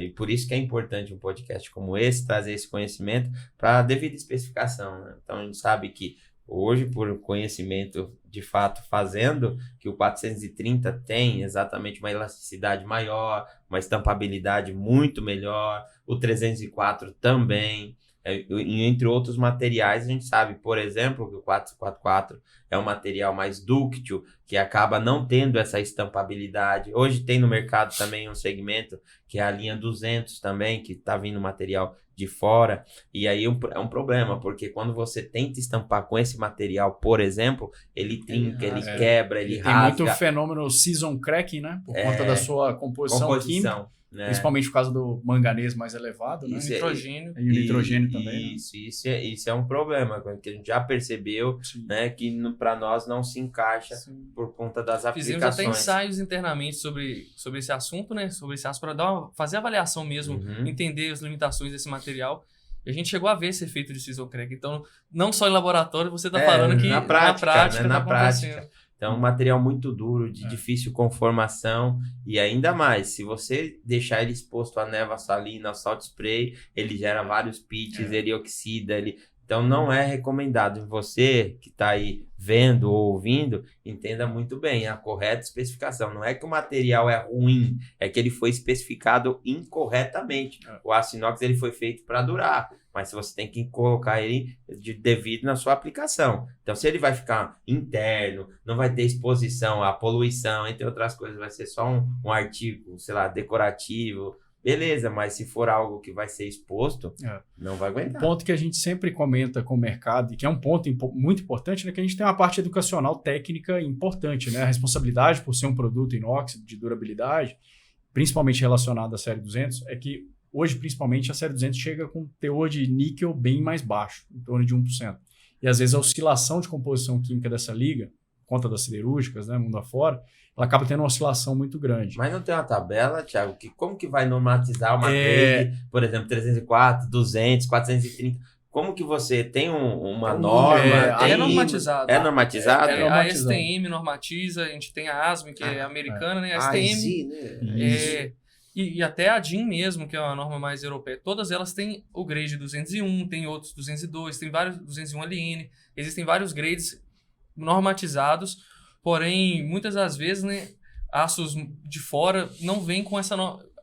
E por isso que é importante um podcast como esse, trazer esse conhecimento para a devida especificação. Né? Então a gente sabe que hoje, por conhecimento de fato fazendo, que o 430 tem exatamente uma elasticidade maior, uma estampabilidade muito melhor, o 304 também, entre outros materiais. A gente sabe, por exemplo, que o 444 é um material mais dúctil, que acaba não tendo essa estampabilidade. Hoje tem no mercado também um segmento, que é a linha 200 também, que está vindo material de fora, e aí é um problema, porque quando você tenta estampar com esse material, por exemplo, ele trinca, ele quebra, ele rasga. Tem muito fenômeno season cracking, né? Por conta da sua composição química. Né? Principalmente por causa do manganês mais elevado, né? Nitrogênio. E o nitrogênio também. Isso é um problema, que a gente já percebeu, né, que para nós não se encaixa por conta das aplicações. Fizemos até ensaios internamente sobre esse assunto, né? Sobre esse aço, para fazer avaliação mesmo, entender as limitações desse material. E a gente chegou a ver esse efeito de season crack. Então, não só em laboratório, você está falando que na prática, tá acontecendo. Então, um material muito duro, de difícil conformação, e ainda mais, se você deixar ele exposto à névoa salina, ao salt spray, ele gera vários pitches, ele oxida, então não é recomendado. Você que está aí vendo ou ouvindo, entenda muito bem a correta especificação. Não é que o material é ruim, é que ele foi especificado incorretamente. O aço inox ele foi feito para durar, mas você tem que colocar ele devido na sua aplicação. Então, se ele vai ficar interno, não vai ter exposição à poluição, entre outras coisas, vai ser só um artigo, sei lá, decorativo, beleza, mas se for algo que vai ser exposto, não vai aguentar. Um ponto que a gente sempre comenta com o mercado, e que é um ponto muito importante, né, que a gente tem uma parte educacional técnica importante, né? A responsabilidade por ser um produto inox de durabilidade, principalmente relacionado à série 200, é que hoje, principalmente, a série 200 chega com um teor de níquel bem mais baixo, em torno de 1%. E, às vezes, a oscilação de composição química dessa liga, por conta das siderúrgicas, né, mundo afora, ela acaba tendo uma oscilação muito grande. Mas não tem uma tabela, Thiago, como que vai normatizar uma grade, por exemplo, 304, 200, 430? Como que você tem uma norma? É normatizado. É normatizado? A STM normatiza, a gente tem a ASME, que é americana, né? A STM... né? E até a DIN mesmo, que é uma norma mais europeia, todas elas têm o grade 201, tem outros 202, tem vários 201 LN, existem vários grades normatizados, porém, muitas das vezes, né, aços de fora não vêm com essa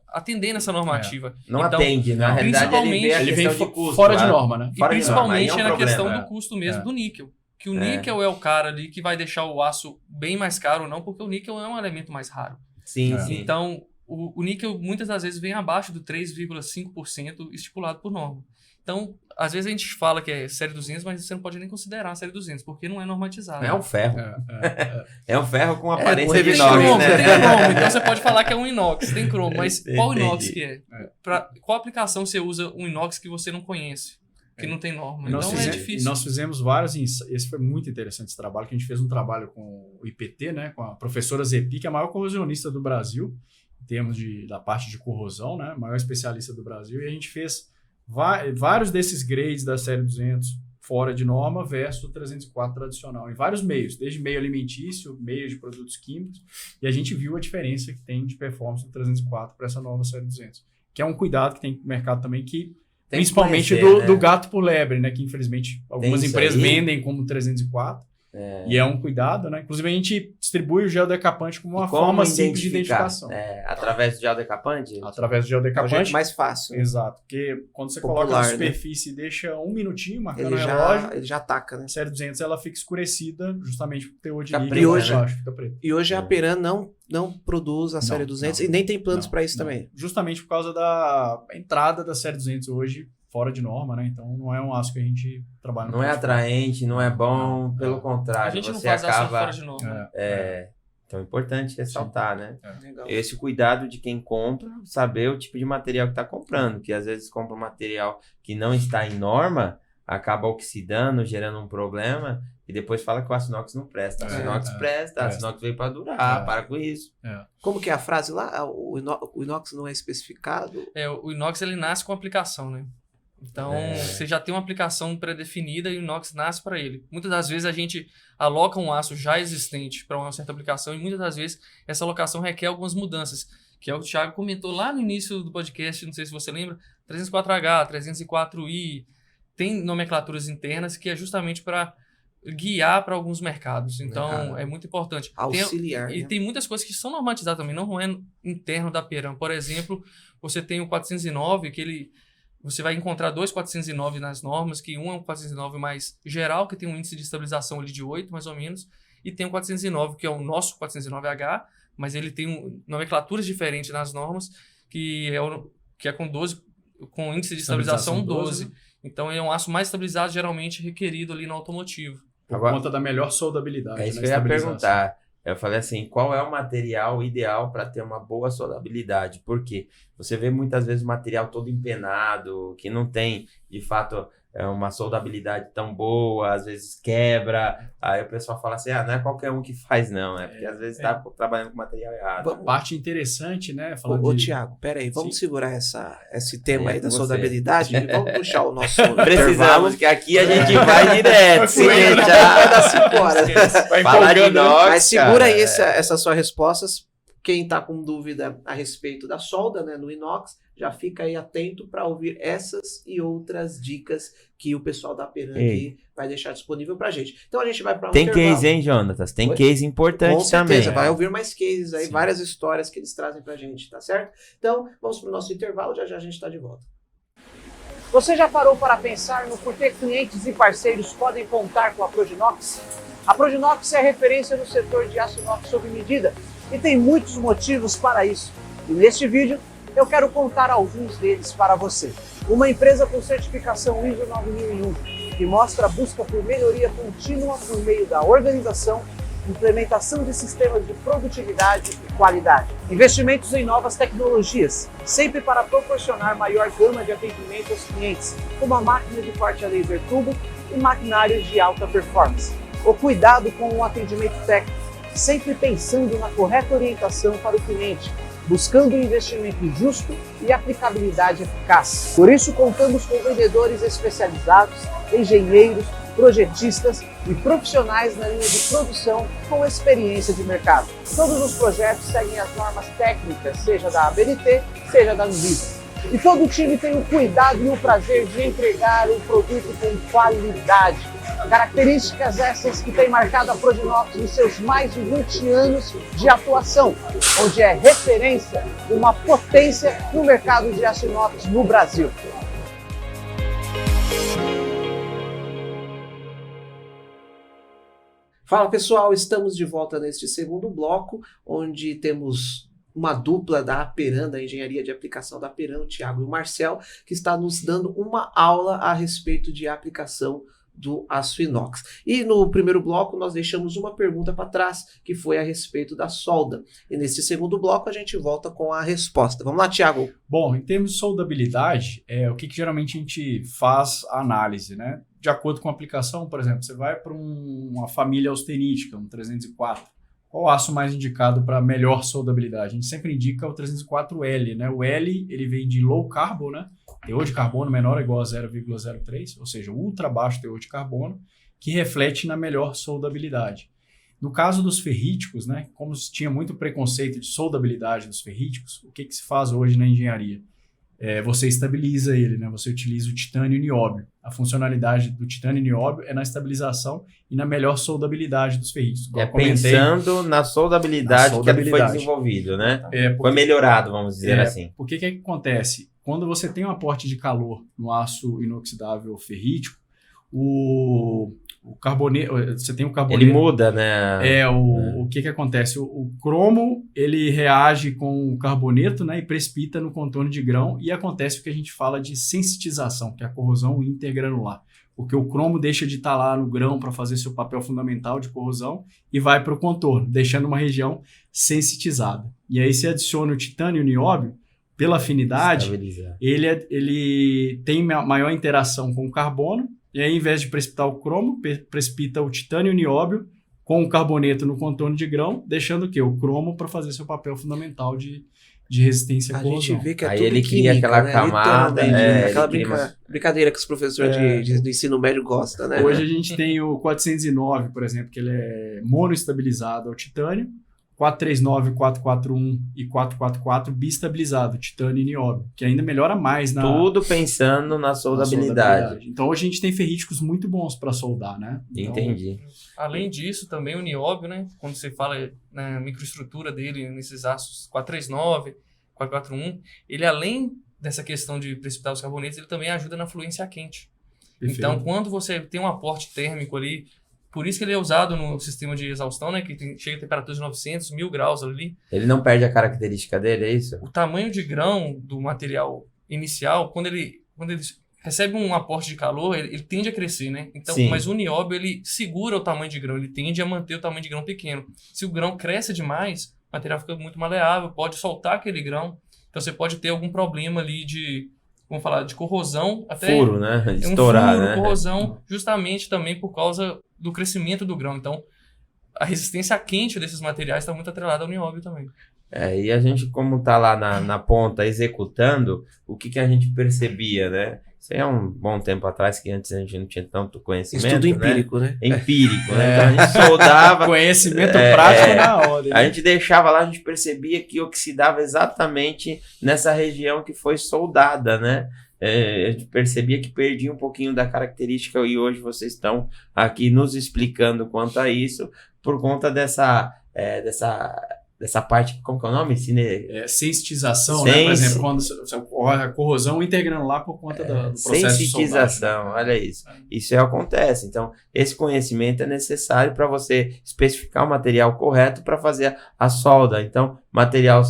atendendo essa normativa. Não então, atende, na realidade ele vem de custo, fora de norma, né? E principalmente na questão do custo mesmo do níquel. Que o níquel é o cara ali que vai deixar o aço bem mais caro ou não, porque o níquel é um elemento mais raro. Sim. Então, o níquel muitas das vezes vem abaixo do 3,5% estipulado por norma. Então, às vezes a gente fala que é série 200, mas você não pode nem considerar a série 200, porque não é normatizado. É um ferro. É um ferro com aparência de inox, cromo, né? Tem cromo, então você pode falar que é um inox, tem cromo, mas qual inox que é? Qual aplicação você usa um inox que você não conhece? Que não tem norma. Então é difícil. Nós fizemos vários esse foi muito interessante esse trabalho, que a gente fez um trabalho com o IPT, né, com a professora Zepi, que é a maior corrosionista do Brasil, em termos da parte de corrosão, né, maior especialista do Brasil, e a gente fez vários desses grades da série 200 fora de norma versus o 304 tradicional, em vários meios, desde meio alimentício, meio de produtos químicos, e a gente viu a diferença que tem de performance do 304 para essa nova série 200, que é um cuidado que tem no mercado também, que Principalmente conhecer, do gato por lebre, né? Que infelizmente algumas empresas vendem como 304. E é um cuidado, né? Inclusive a gente distribui o gel decapante como uma forma simples de identificação. Através do gel decapante? Através do gel É o decapante. jeito mais fácil. Exato. Porque quando você Popular, coloca na né? superfície e deixa um minutinho marcando Ele o relógio, ele já ataca, né? a série 200 ela fica escurecida justamente por teor de Fica líquido preto, lá embaixo, fica preto. E hoje a Aperam não produz a série 200 e nem tem planos para isso também. Justamente por causa da entrada da série 200 hoje fora de norma, né? Então não é um aço que a gente trabalha no Não é atraente, não é bom, Não. pelo A contrário, gente não você faz aço acaba... fora de norma. Então é importante ressaltar, né? Legal. Esse cuidado de quem compra, saber o tipo de material que está comprando, que às vezes compra um material que não está em norma, acaba oxidando, gerando um problema, e depois fala que o aço inox não presta. O aço inox presta, o aço inox veio para durar, para com isso. Como que é a frase lá? O inox não é especificado? O inox ele nasce com aplicação, né? Então, você já tem uma aplicação pré-definida e o inox nasce para ele. Muitas das vezes a gente aloca um aço já existente para uma certa aplicação e muitas das vezes essa alocação requer algumas mudanças, que é o que o Thiago comentou lá no início do podcast, não sei se você lembra, 304H, 304I, tem nomenclaturas internas que é justamente para guiar para alguns mercados. Então, é muito importante. Auxiliar. E tem muitas coisas que são normatizadas também, não é interno da Aperam. Por exemplo, você tem o 409, que você vai encontrar dois 409 nas normas, que um é um 409 mais geral, que tem um índice de estabilização ali de 8, mais ou menos, e tem o 409, que é o nosso 409H, mas ele tem nomenclaturas diferentes nas normas, que é com 12, com índice de estabilização 12. Né? Então, é um aço mais estabilizado, geralmente requerido ali no automotivo. Por conta da melhor soldabilidade. É isso que eu ia perguntar. Eu falei assim, qual é o material ideal para ter uma boa soldabilidade? Porque você vê muitas vezes o material todo empenado, que não tem, de fato, uma soldabilidade tão boa, às vezes quebra. Aí o pessoal fala assim, não é qualquer um que faz não, porque às vezes está trabalhando com material errado. Parte interessante, né? Thiago, peraí, vamos segurar esse tema aí da soldabilidade e vamos puxar o nosso Precisamos, que aqui a gente vai direto. Se deixar, vai dar 5 horas. Falar de inox, mas segura aí essas suas respostas. Quem está com dúvida a respeito da solda, né, no inox, já fica aí atento para ouvir essas e outras dicas que o pessoal da Aperam aqui vai deixar disponível para a gente. Então a gente vai para um intervalo. Case, hein, Jonatas? Tem case importante com certeza, também. vai ouvir mais cases aí, várias histórias que eles trazem para a gente, tá certo? Então vamos para o nosso intervalo, já a gente está de volta. Você já parou para pensar no porquê clientes e parceiros podem contar com a Proginox? A Proginox é a referência no setor de aço inox sob medida e tem muitos motivos para isso. E neste vídeo eu quero contar alguns deles para você. Uma empresa com certificação ISO 9001 que mostra a busca por melhoria contínua por meio da organização, implementação de sistemas de produtividade e qualidade. Investimentos em novas tecnologias, sempre para proporcionar maior gama de atendimento aos clientes, como a máquina de corte a laser turbo e maquinários de alta performance. O cuidado com o atendimento técnico, sempre pensando na correta orientação para o cliente, buscando um investimento justo e aplicabilidade eficaz. Por isso, contamos com vendedores especializados, engenheiros, projetistas e profissionais na linha de produção com experiência de mercado. Todos os projetos seguem as normas técnicas, seja da ABNT, seja da Anvisa. E todo o time tem o cuidado e o prazer de entregar um produto com qualidade. Características essas que têm marcado a Proginox nos seus mais de 20 anos de atuação, onde é referência, uma potência no mercado de aço inox no Brasil. Fala pessoal, estamos de volta neste segundo bloco, onde temos uma dupla da Aperam, da engenharia de aplicação da Aperam, o Thiago e o Marcel, que está nos dando uma aula a respeito de aplicação do aço inox. E no primeiro bloco nós deixamos uma pergunta para trás, que foi a respeito da solda. E nesse segundo bloco a gente volta com a resposta. Vamos lá, Thiago. Bom, em termos de soldabilidade, o que geralmente a gente faz a análise, né? De acordo com a aplicação, por exemplo, você vai para uma família austerítica, um 304. Qual o aço mais indicado para melhor soldabilidade? A gente sempre indica o 304L, né? O L, ele vem de low carbon, né? Teor de carbono menor ou igual a 0,03, ou seja, ultra baixo teor de carbono, que reflete na melhor soldabilidade. No caso dos ferríticos, né? Como tinha muito preconceito de soldabilidade dos ferríticos, o que se faz hoje na engenharia? você estabiliza ele, né? Você utiliza o titânio e nióbio. A funcionalidade do titânio e nióbio é na estabilização e na melhor soldabilidade dos ferritos. Pensando na soldabilidade que ele foi desenvolvido, né? Foi melhorado, vamos dizer assim. Porque que acontece? Quando você tem um aporte de calor no aço inoxidável ferrítico, o carboneto, você tem o carboneto... Ele muda, né? O que acontece? O cromo, ele reage com o carboneto, né, e precipita no contorno de grão, e acontece o que a gente fala de sensitização, que é a corrosão intergranular. Porque o cromo deixa de estar lá no grão para fazer seu papel fundamental de corrosão e vai para o contorno, deixando uma região sensitizada. E aí você adiciona o titânio e o nióbio, pela afinidade, ele tem maior interação com o carbono, e aí, ao invés de precipitar o cromo, precipita o titânio e o nióbio com o carboneto no contorno de grão, deixando o quê? O cromo para fazer seu papel fundamental de resistência à corrosão. A gente vê que é aí tudo ele química, cria aquela né? camada, aquela brincadeira que os professores do ensino médio gostam, né? Hoje a gente tem o 409, por exemplo, que ele é monoestabilizado ao titânio, 439, 441 e 444 bistabilizado, titânio e nióbio, que ainda melhora mais na... Tudo pensando na soldabilidade. Então hoje a gente tem ferríticos muito bons para soldar, né? Então, entendi. Além disso, também o nióbio, né? Quando você fala na microestrutura dele, nesses aços 439, 441, ele além dessa questão de precipitar os carbonetos, ele também ajuda na fluência a quente. Perfeito. Então, quando você tem um aporte térmico ali, por isso que ele é usado no sistema de exaustão, né? Que chega a temperaturas de 900, 1000 graus ali. Ele não perde a característica dele, é isso? O tamanho de grão do material inicial, quando ele recebe um aporte de calor, ele tende a crescer, né? Então, mas o nióbio, ele segura o tamanho de grão, ele tende a manter o tamanho de grão pequeno. Se o grão cresce demais, o material fica muito maleável, pode soltar aquele grão. Então, você pode ter algum problema ali de corrosão. Até furo, né? Estourar, furo, né? Corrosão, justamente também por causa do crescimento do grão. Então, a resistência quente desses materiais está muito atrelada ao nióbio também. E a gente, como está lá na ponta executando, o que a gente percebia, né? Isso aí é um bom tempo atrás, que antes a gente não tinha tanto conhecimento. Estudo empírico, né? Empírico, né? Então a gente soldava. Conhecimento prático na hora. A gente deixava lá, a gente percebia que oxidava exatamente nessa região que foi soldada, né? A gente percebia que perdia um pouquinho da característica, e hoje vocês estão aqui nos explicando quanto a isso, por conta dessa parte, como que é o nome? Sensitização, né? Por exemplo, quando ocorre a corrosão intergranular por conta do processo de sensitização, olha isso. Isso acontece. Então, esse conhecimento é necessário para você especificar o material correto para fazer a solda. Então, material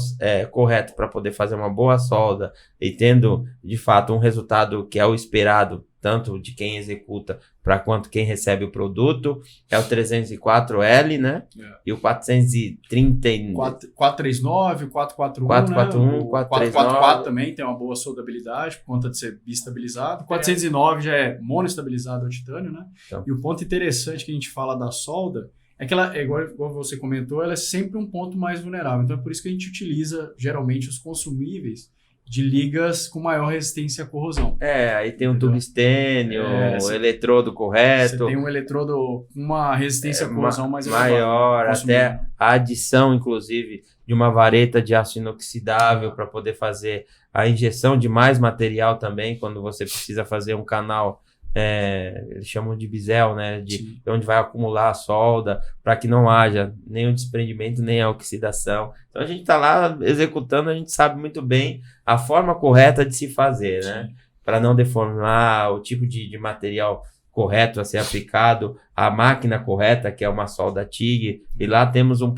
correto para poder fazer uma boa solda e tendo, de fato, um resultado que é o esperado, tanto de quem executa para quanto quem recebe o produto, é o 304L, né? E o 439... 439, 441, 441, né? 439. 444 também tem uma boa soldabilidade, por conta de ser bistabilizado. 409 já é monoestabilizado ao titânio, né? Então. E o ponto interessante que a gente fala da solda é que ela, igual você comentou, ela é sempre um ponto mais vulnerável. Então é por isso que a gente utiliza, geralmente, os consumíveis de ligas com maior resistência à corrosão. Aí tem um tungstênio, o eletrodo correto. Você tem um eletrodo com uma resistência à corrosão mais maior, até a adição, inclusive, de uma vareta de aço inoxidável para poder fazer a injeção de mais material também, quando você precisa fazer um canal, eles chamam de bisel, né? De onde vai acumular a solda, para que não haja nem o desprendimento, nem a oxidação. Então a gente está lá executando, a gente sabe muito bem a forma correta de se fazer, né? Para não deformar, o tipo de material correto a ser aplicado, a máquina correta, que é uma solda TIG, e lá temos um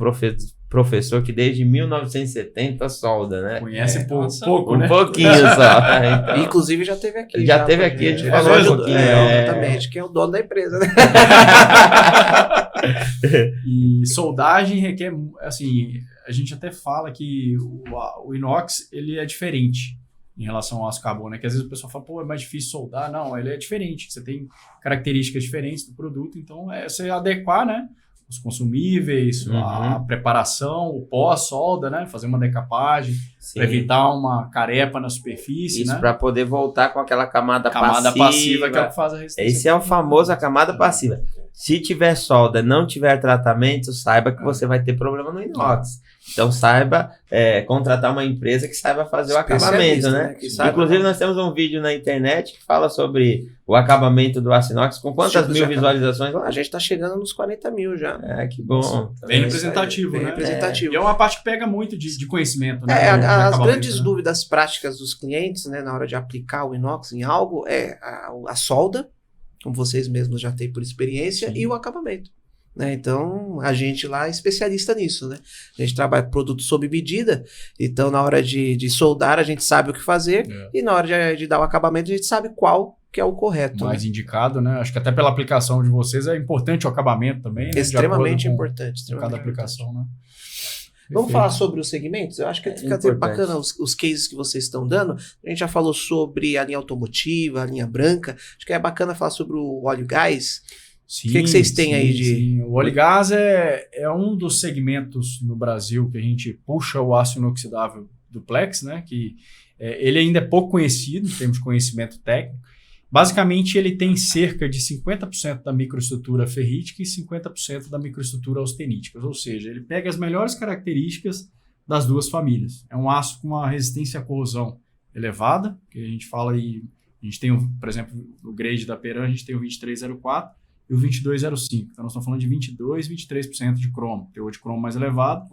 professor que desde 1970 solda, né? Conhece pouco, né? Um pouquinho só. Então, inclusive já teve aqui. Já teve aqui, a gente falou um pouquinho. Exatamente, que é o dono da empresa, né? E soldagem requer, assim, a gente até fala que o inox, ele é diferente em relação ao aço carbono, né? Que às vezes o pessoal fala, é mais difícil soldar. Não, ele é diferente, você tem características diferentes do produto, então é você adequar, né? Os consumíveis, a preparação, o pós-solda, né? Fazer uma decapagem, para evitar uma carepa na superfície, isso, né? para poder voltar com aquela camada passiva que é o que faz a resistência. Esse é o famoso a camada passiva. se tiver solda, não tiver tratamento, saiba que você vai ter problema no inox. Então saiba contratar uma empresa que saiba fazer o acabamento, né? Inclusive nós temos um vídeo na internet que fala sobre o acabamento do aço inox. Com quantas mil visualizações lá? A gente tá chegando nos 40 mil já. Que bom. Bem representativo, né? Representativo. E é uma parte que pega muito de conhecimento, né? As grandes dúvidas práticas dos clientes, né, na hora de aplicar o inox em algo é a solda, como vocês mesmos já têm por experiência, e o acabamento. Né? Então, a gente lá é especialista nisso, né? A gente trabalha com produto sob medida, então na hora de soldar a gente sabe o que fazer, e na hora de dar o acabamento a gente sabe qual que é o correto. Mais indicado, né? Acho que até pela aplicação de vocês é importante o acabamento também, né? Extremamente importante. Cada aplicação, né? Vamos falar sobre os segmentos? Eu acho que fica até bacana os cases que vocês estão dando. A gente já falou sobre a linha automotiva, a linha branca. Acho que é bacana falar sobre o óleo e gás. Sim, o que vocês têm aí de... Sim. O óleo e gás é um dos segmentos no Brasil que a gente puxa o aço inoxidável duplex, né? Que ele ainda é pouco conhecido em termos de conhecimento técnico. Basicamente, ele tem cerca de 50% da microestrutura ferrítica e 50% da microestrutura austenítica. Ou seja, ele pega as melhores características das duas famílias. É um aço com uma resistência à corrosão elevada, que a gente fala aí, a gente tem, por exemplo, no grade da Peran, a gente tem o 2304 e o 2205. Então, nós estamos falando de 22%, 23% de cromo. Teor de cromo mais elevado,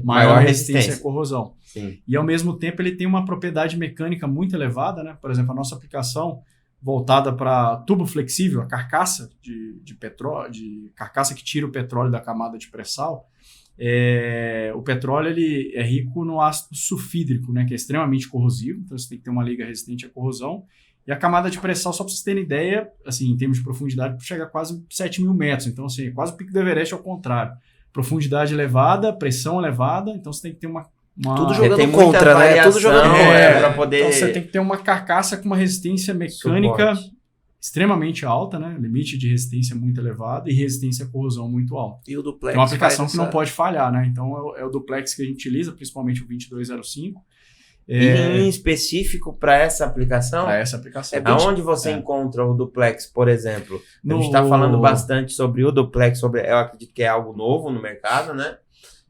maior resistência à corrosão. Sim. E, ao mesmo tempo, ele tem uma propriedade mecânica muito elevada, né? Por exemplo, a nossa aplicação voltada para tubo flexível, a carcaça de petróleo, de carcaça que tira o petróleo da camada de pré-sal. O petróleo ele é rico no ácido sulfídrico, né, que é extremamente corrosivo, então você tem que ter uma liga resistente à corrosão. E a camada de pré-sal, só para vocês terem ideia, assim, em termos de profundidade, chega a quase 7.000 metros. Então, assim, quase o pico do Everest ao contrário. Profundidade elevada, pressão elevada, então você tem que ter uma tudo jogando contra, né? Tudo jogando para poder... Então você tem que ter uma carcaça com uma resistência mecânica extremamente alta, né? Limite de resistência muito elevado e resistência à corrosão muito alta. E o duplex é uma aplicação que não pode falhar, né? Então é o duplex que a gente utiliza, principalmente o 2205. E em específico para essa aplicação? Para essa aplicação. Aonde você encontra o duplex, por exemplo? A gente está falando bastante sobre o duplex, eu acredito que é algo novo no mercado, né?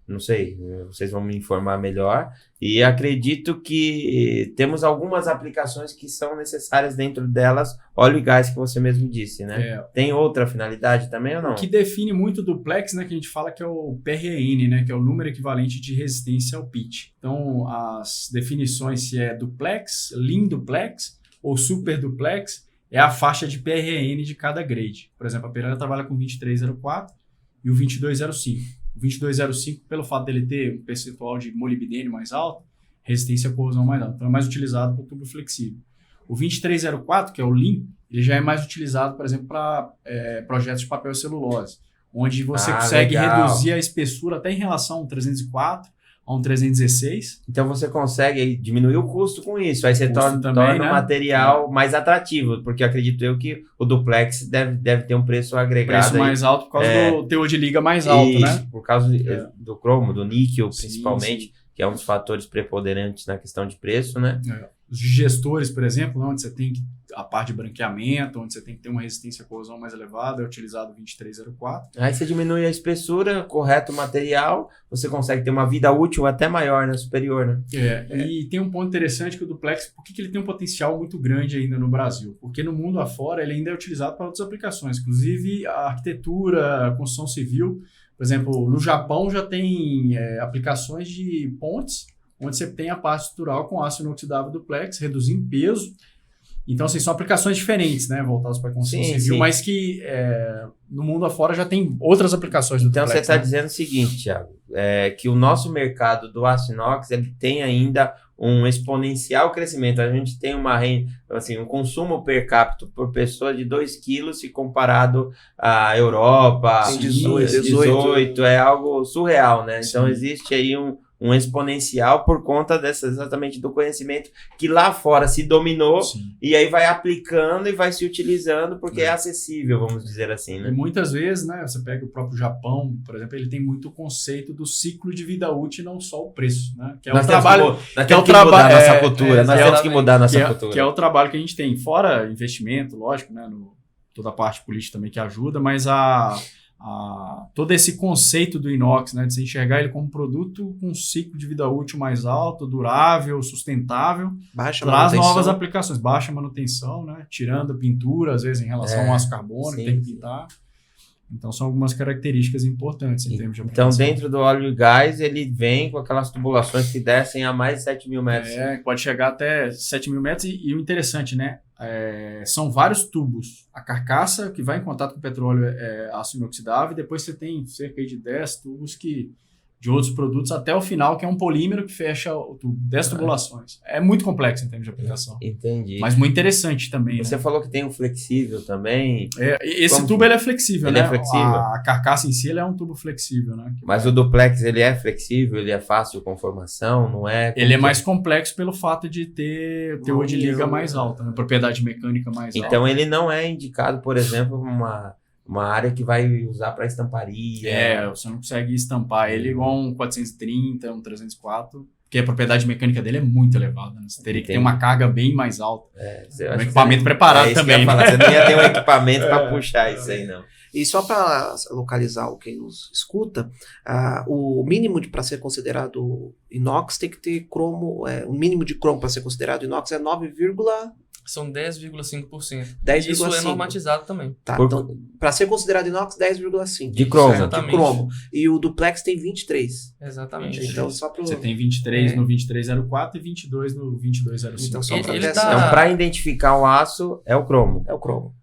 Não sei, vocês vão me informar melhor. E acredito que temos algumas aplicações que são necessárias dentro delas, óleo e gás, que você mesmo disse, né? Tem outra finalidade também ou não? O que define muito o duplex, né, que a gente fala que é o PRN, né, que é o número equivalente de resistência ao pitch. Então, as definições, se é duplex, lean duplex ou super duplex, é a faixa de PRN de cada grade. Por exemplo, a Pirelli trabalha com 2304 e o 2205. O 2205, pelo fato dele ter um percentual de molibdênio mais alto, resistência à corrosão mais alta. Então é mais utilizado para o tubo flexível. O 2304, que é o Lean, ele já é mais utilizado, por exemplo, para projetos de papel e celulose, onde você consegue reduzir a espessura até em relação a um 304, a um 316. Então você consegue diminuir o custo com isso. Aí você torna o material mais atrativo, porque acredito eu que o duplex deve ter um preço agregado. Preço mais alto por causa do teor de liga mais alto, né? Por causa do cromo, do níquel, principalmente, que é um dos fatores preponderantes na questão de preço, né? Os digestores, por exemplo, onde você tem a parte de branqueamento, onde você tem que ter uma resistência à corrosão mais elevada, é utilizado o 2304. Aí você diminui a espessura, correto o material, você consegue ter uma vida útil até maior, né? Superior, né? E tem um ponto interessante que o duplex, por que ele tem um potencial muito grande ainda no Brasil? Porque no mundo afora ele ainda é utilizado para outras aplicações, inclusive a arquitetura, a construção civil. Por exemplo, no Japão já tem aplicações de pontes, onde você tem a parte estrutural com aço inoxidável duplex, reduzindo peso. Então, assim, são aplicações diferentes, né? Voltadas para a construção civil, mas que no mundo afora já tem outras aplicações do duplex. Então, você está dizendo o seguinte, Thiago, que o nosso mercado do aço inox ele tem ainda um exponencial crescimento. A gente tem um consumo per capita por pessoa de 2 quilos se comparado à Europa, 18, é algo surreal, né? Sim. Então, existe aí um exponencial por conta exatamente do conhecimento que lá fora se dominou. Sim. E aí vai aplicando e vai se utilizando porque é acessível, vamos dizer assim, né? E muitas vezes, né, você pega o próprio Japão, por exemplo, ele tem muito conceito do ciclo de vida útil e não só o preço, né? Que é nós temos que mudar nossa cultura, nós temos que mudar nossa cultura. Que é o trabalho que a gente tem, fora investimento, lógico, né, toda a parte política também que ajuda, mas todo esse conceito do inox, né, de se enxergar ele como produto com um ciclo de vida útil mais alto, durável, sustentável, traz novas aplicações, baixa manutenção, né, tirando a pintura, às vezes em relação ao aço carbônico, tem que pintar. Então, são algumas características importantes em termos de aplicação. Então, dentro do óleo e gás, ele vem com aquelas tubulações que descem a mais de 7 mil metros. Pode chegar até 7 mil metros. E o interessante, né? São vários tubos. A carcaça que vai em contato com o petróleo é aço inoxidável. E depois você tem cerca de 10 tubos de outros produtos até o final, que é um polímero que fecha o tubo. 10 tubulações. É muito complexo em termos de aplicação. Entendi. Mas muito interessante também. Você falou que tem um flexível também. Esse tubo ele é flexível, ele né? É flexível. A carcaça em si ele é um tubo flexível, né? Mas o duplex ele é flexível, ele é fácil com formação, não é? Ele é mais complexo pelo fato de ter teor de liga mais alta, né? Propriedade mecânica mais alta. Então ele não é indicado, por exemplo, uma área que vai usar para estamparia. Você não consegue estampar ele igual um 430, um 304, porque a propriedade mecânica dele é muito elevada. Né? Você teria que ter uma carga bem mais alta. Um equipamento preparado também. Você não ia ter um equipamento para puxar isso aí, não. E só para localizar quem nos escuta, o mínimo para ser considerado inox tem que ter cromo, o mínimo de cromo para ser considerado inox é 9, são 10,5%. 10,5%. Isso é normatizado também. Tá, então, para ser considerado inox, 10,5%. De cromo. Exatamente. De cromo. E o duplex tem 23%. Exatamente. Então, só pro... Você tem 23 no 2304 e 22 no 2205. Então, só para Então, para identificar o aço, é o cromo. É o cromo.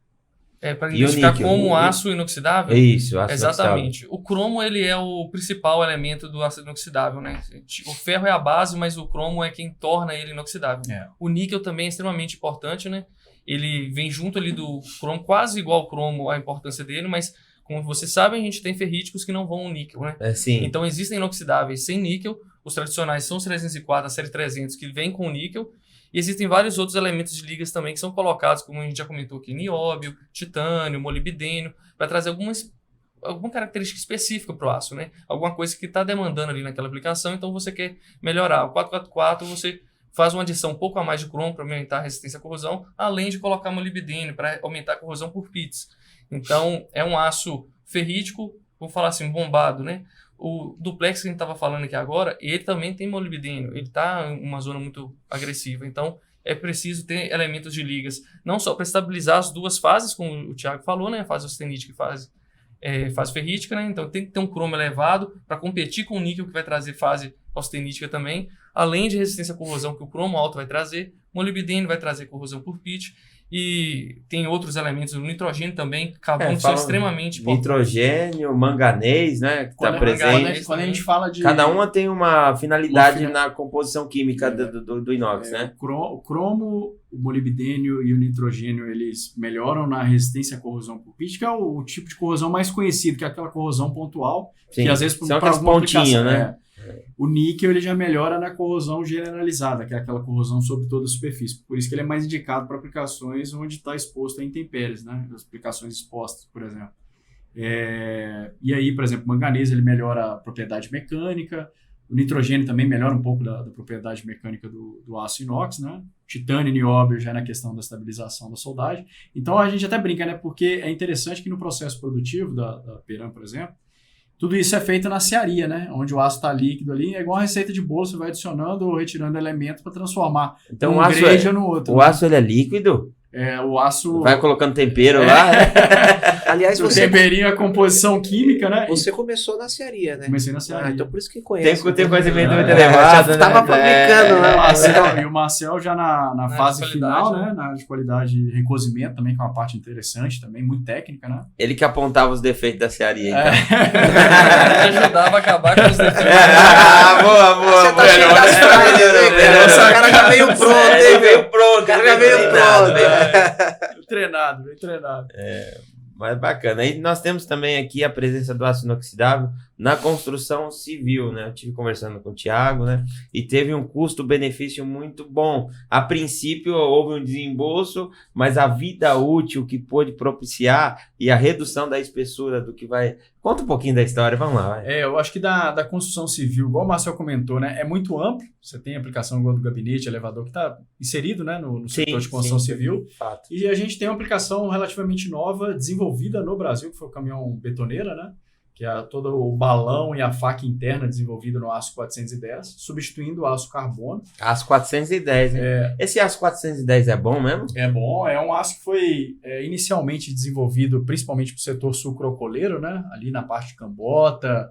Para identificar como aço inoxidável? Isso, aço exatamente. O cromo ele é o principal elemento do aço inoxidável, né? O ferro é a base, mas o cromo é quem torna ele inoxidável. O níquel também é extremamente importante, né? Ele vem junto ali do cromo, quase igual ao cromo, a importância dele, mas como vocês sabem, a gente tem ferríticos que não vão ao níquel, né? Sim. Então existem inoxidáveis sem níquel, os tradicionais são os 304, a série 300, que vem com níquel. E existem vários outros elementos de ligas também que são colocados, como a gente já comentou aqui, nióbio, titânio, molibdênio, para trazer alguma característica específica para o aço, né? Alguma coisa que está demandando ali naquela aplicação, então você quer melhorar. O 444 você faz uma adição um pouco a mais de cromo para aumentar a resistência à corrosão, além de colocar molibdênio para aumentar a corrosão por pits. Então, é um aço ferrítico, vou falar assim, bombado, né? O duplex que a gente estava falando aqui agora, ele também tem molibdênio, ele está em uma zona muito agressiva, então é preciso ter elementos de ligas, não só para estabilizar as duas fases, como o Thiago falou, né, a fase austenítica e fase ferrítica, né, então tem que ter um cromo elevado para competir com o níquel que vai trazer fase austenítica também, além de resistência à corrosão que o cromo alto vai trazer, molibdênio vai trazer corrosão por pit, e tem outros elementos, o nitrogênio também, carbono, são extremamente importantes. Nitrogênio, manganês, né, que está presente. Quando a gente fala de... Cada uma tem uma finalidade na composição química do inox, né? O cromo, o molibdênio e o nitrogênio, eles melhoram na resistência à corrosão por pit, que é o tipo de corrosão mais conhecido, que é aquela corrosão pontual, que às vezes são aquelas pontinhas, né? O níquel ele já melhora na corrosão generalizada, que é aquela corrosão sobre toda a superfície. Por isso que ele é mais indicado para aplicações onde está exposto a intempéries, né? As aplicações expostas, por exemplo. E aí, por exemplo, o manganês ele melhora a propriedade mecânica, o nitrogênio também melhora um pouco da propriedade mecânica do aço inox, né? Titânio e nióbio já é na questão da estabilização da soldagem. Então a gente até brinca, né? Porque é interessante que no processo produtivo da Peram, por exemplo, tudo isso é feito na cearia, né? Onde o aço está líquido ali. É igual a receita de bolo, você vai adicionando ou retirando elementos para transformar então, um grade ou no outro. O aço ele é líquido? O aço... Vai colocando tempero lá. Aliás, o temperinho, a composição química, né? Você começou na cearia, né? Comecei na cearia. Então por isso que conhece. Tem conhecimento muito elevado, já estava fabricando, né? E o Marcel já na fase final, né? Na área de qualidade e recozimento também, que é uma parte interessante também, muito técnica, né? Ele que apontava os defeitos da cearia, então. Ele ajudava a acabar com os defeitos. Boa. Você tá cheio das praias, né? O cara já veio pronto, ele veio pronto. O cara já veio pronto. Bem treinado. Mas bacana. Aí nós temos também aqui a presença do aço inoxidável na construção civil, né? Eu estive conversando com o Thiago, né? E teve um custo-benefício muito bom. A princípio houve um desembolso, mas a vida útil que pôde propiciar e a redução da espessura do que vai... Conta um pouquinho da história, vamos lá. Vai. Eu acho que da construção civil, igual o Marcel comentou, né? É muito amplo. Você tem aplicação igual do gabinete, elevador, que está inserido, né, no setor de construção civil. Fato. E a gente tem uma aplicação relativamente nova, desenvolvida no Brasil, que foi o caminhão betoneira, né? Que é todo o balão e a faca interna desenvolvida no aço 410, substituindo o aço carbono. Aço 410, hein? Esse aço 410 é bom mesmo? É bom, é um aço que foi inicialmente desenvolvido principalmente para o setor sucrocoleiro, né? Ali na parte de Cambota,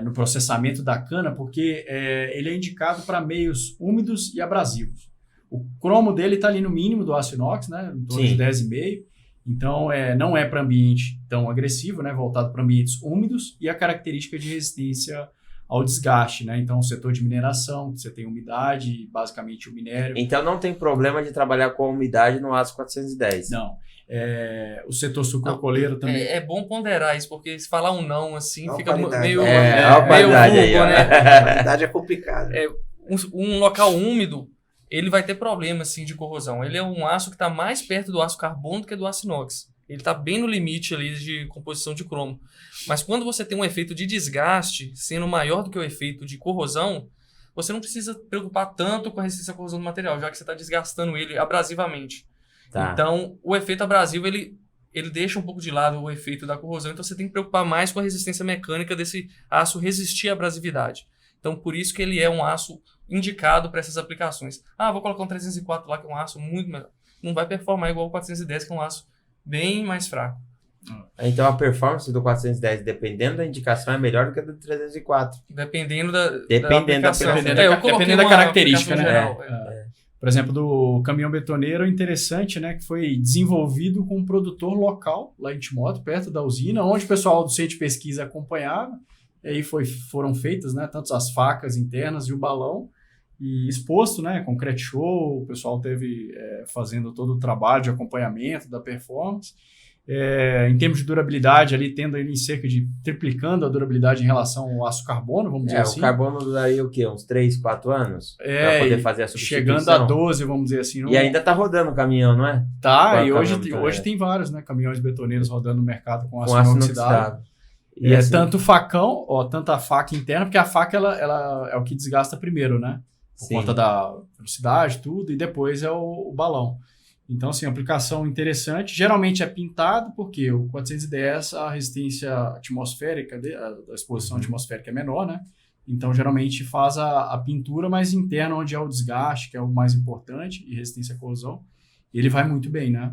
no processamento da cana, porque ele é indicado para meios úmidos e abrasivos. O cromo dele está ali no mínimo do aço inox, né? Em torno de 10,5. Então, não é para ambiente tão agressivo, né? Voltado para ambientes úmidos e a característica de resistência ao desgaste, né? Então, o setor de mineração, você tem umidade, basicamente o minério. Então, não tem problema de trabalhar com a umidade no aço 410. Não. O setor sucrocoleiro também. É bom ponderar isso, porque se falar um não, assim, Não, fica qualidade. meio qualidade aí, vulgo, né? A qualidade é complicada. Um local úmido, ele vai ter problema assim, de corrosão. Ele é um aço que está mais perto do aço carbono do que do aço inox. Ele está bem no limite ali de composição de cromo. Mas quando você tem um efeito de desgaste, sendo maior do que o efeito de corrosão, você não precisa preocupar tanto com a resistência à corrosão do material, já que você está desgastando ele abrasivamente. Tá. Então, o efeito abrasivo, ele deixa um pouco de lado o efeito da corrosão, então você tem que preocupar mais com a resistência mecânica desse aço resistir à abrasividade. Então, por isso que ele é um aço indicado para essas aplicações. Vou colocar um 304 lá, que é um aço muito melhor. Não vai performar igual o 410, que é um aço bem mais fraco. Então, a performance do 410, dependendo da indicação, é melhor do que a do 304. Dependendo da aplicação. Dependendo da característica, né? Geral, Por exemplo, do caminhão betoneiro, interessante, né? Que foi desenvolvido com um produtor local, lá em Timóteo, perto da usina, onde o pessoal do centro de pesquisa acompanhava. E aí foram feitas, né, tanto as facas internas e o balão, e exposto, né, concrete show, o pessoal teve fazendo todo o trabalho de acompanhamento da performance. Em termos de durabilidade, ali tendo em cerca de triplicando a durabilidade em relação ao aço carbono, vamos dizer assim. O carbono duraria o quê? Uns 3, 4 anos? Para poder fazer a substituição? Chegando a 12, vamos dizer assim. E ainda tá rodando o caminhão, não é? Tá, e hoje tem vários, né, caminhões betoneiros rodando no mercado com aço inoxidável. E assim, tanto o facão, tanto a faca interna, porque a faca ela é o que desgasta primeiro, né? Por conta da velocidade, tudo, e depois é o balão. Então, assim, aplicação interessante. Geralmente é pintado, porque o 410, a resistência atmosférica, a exposição atmosférica é menor, né? Então, geralmente faz a pintura mais interna, onde é o desgaste, que é o mais importante, e resistência à corrosão. E ele vai muito bem, né?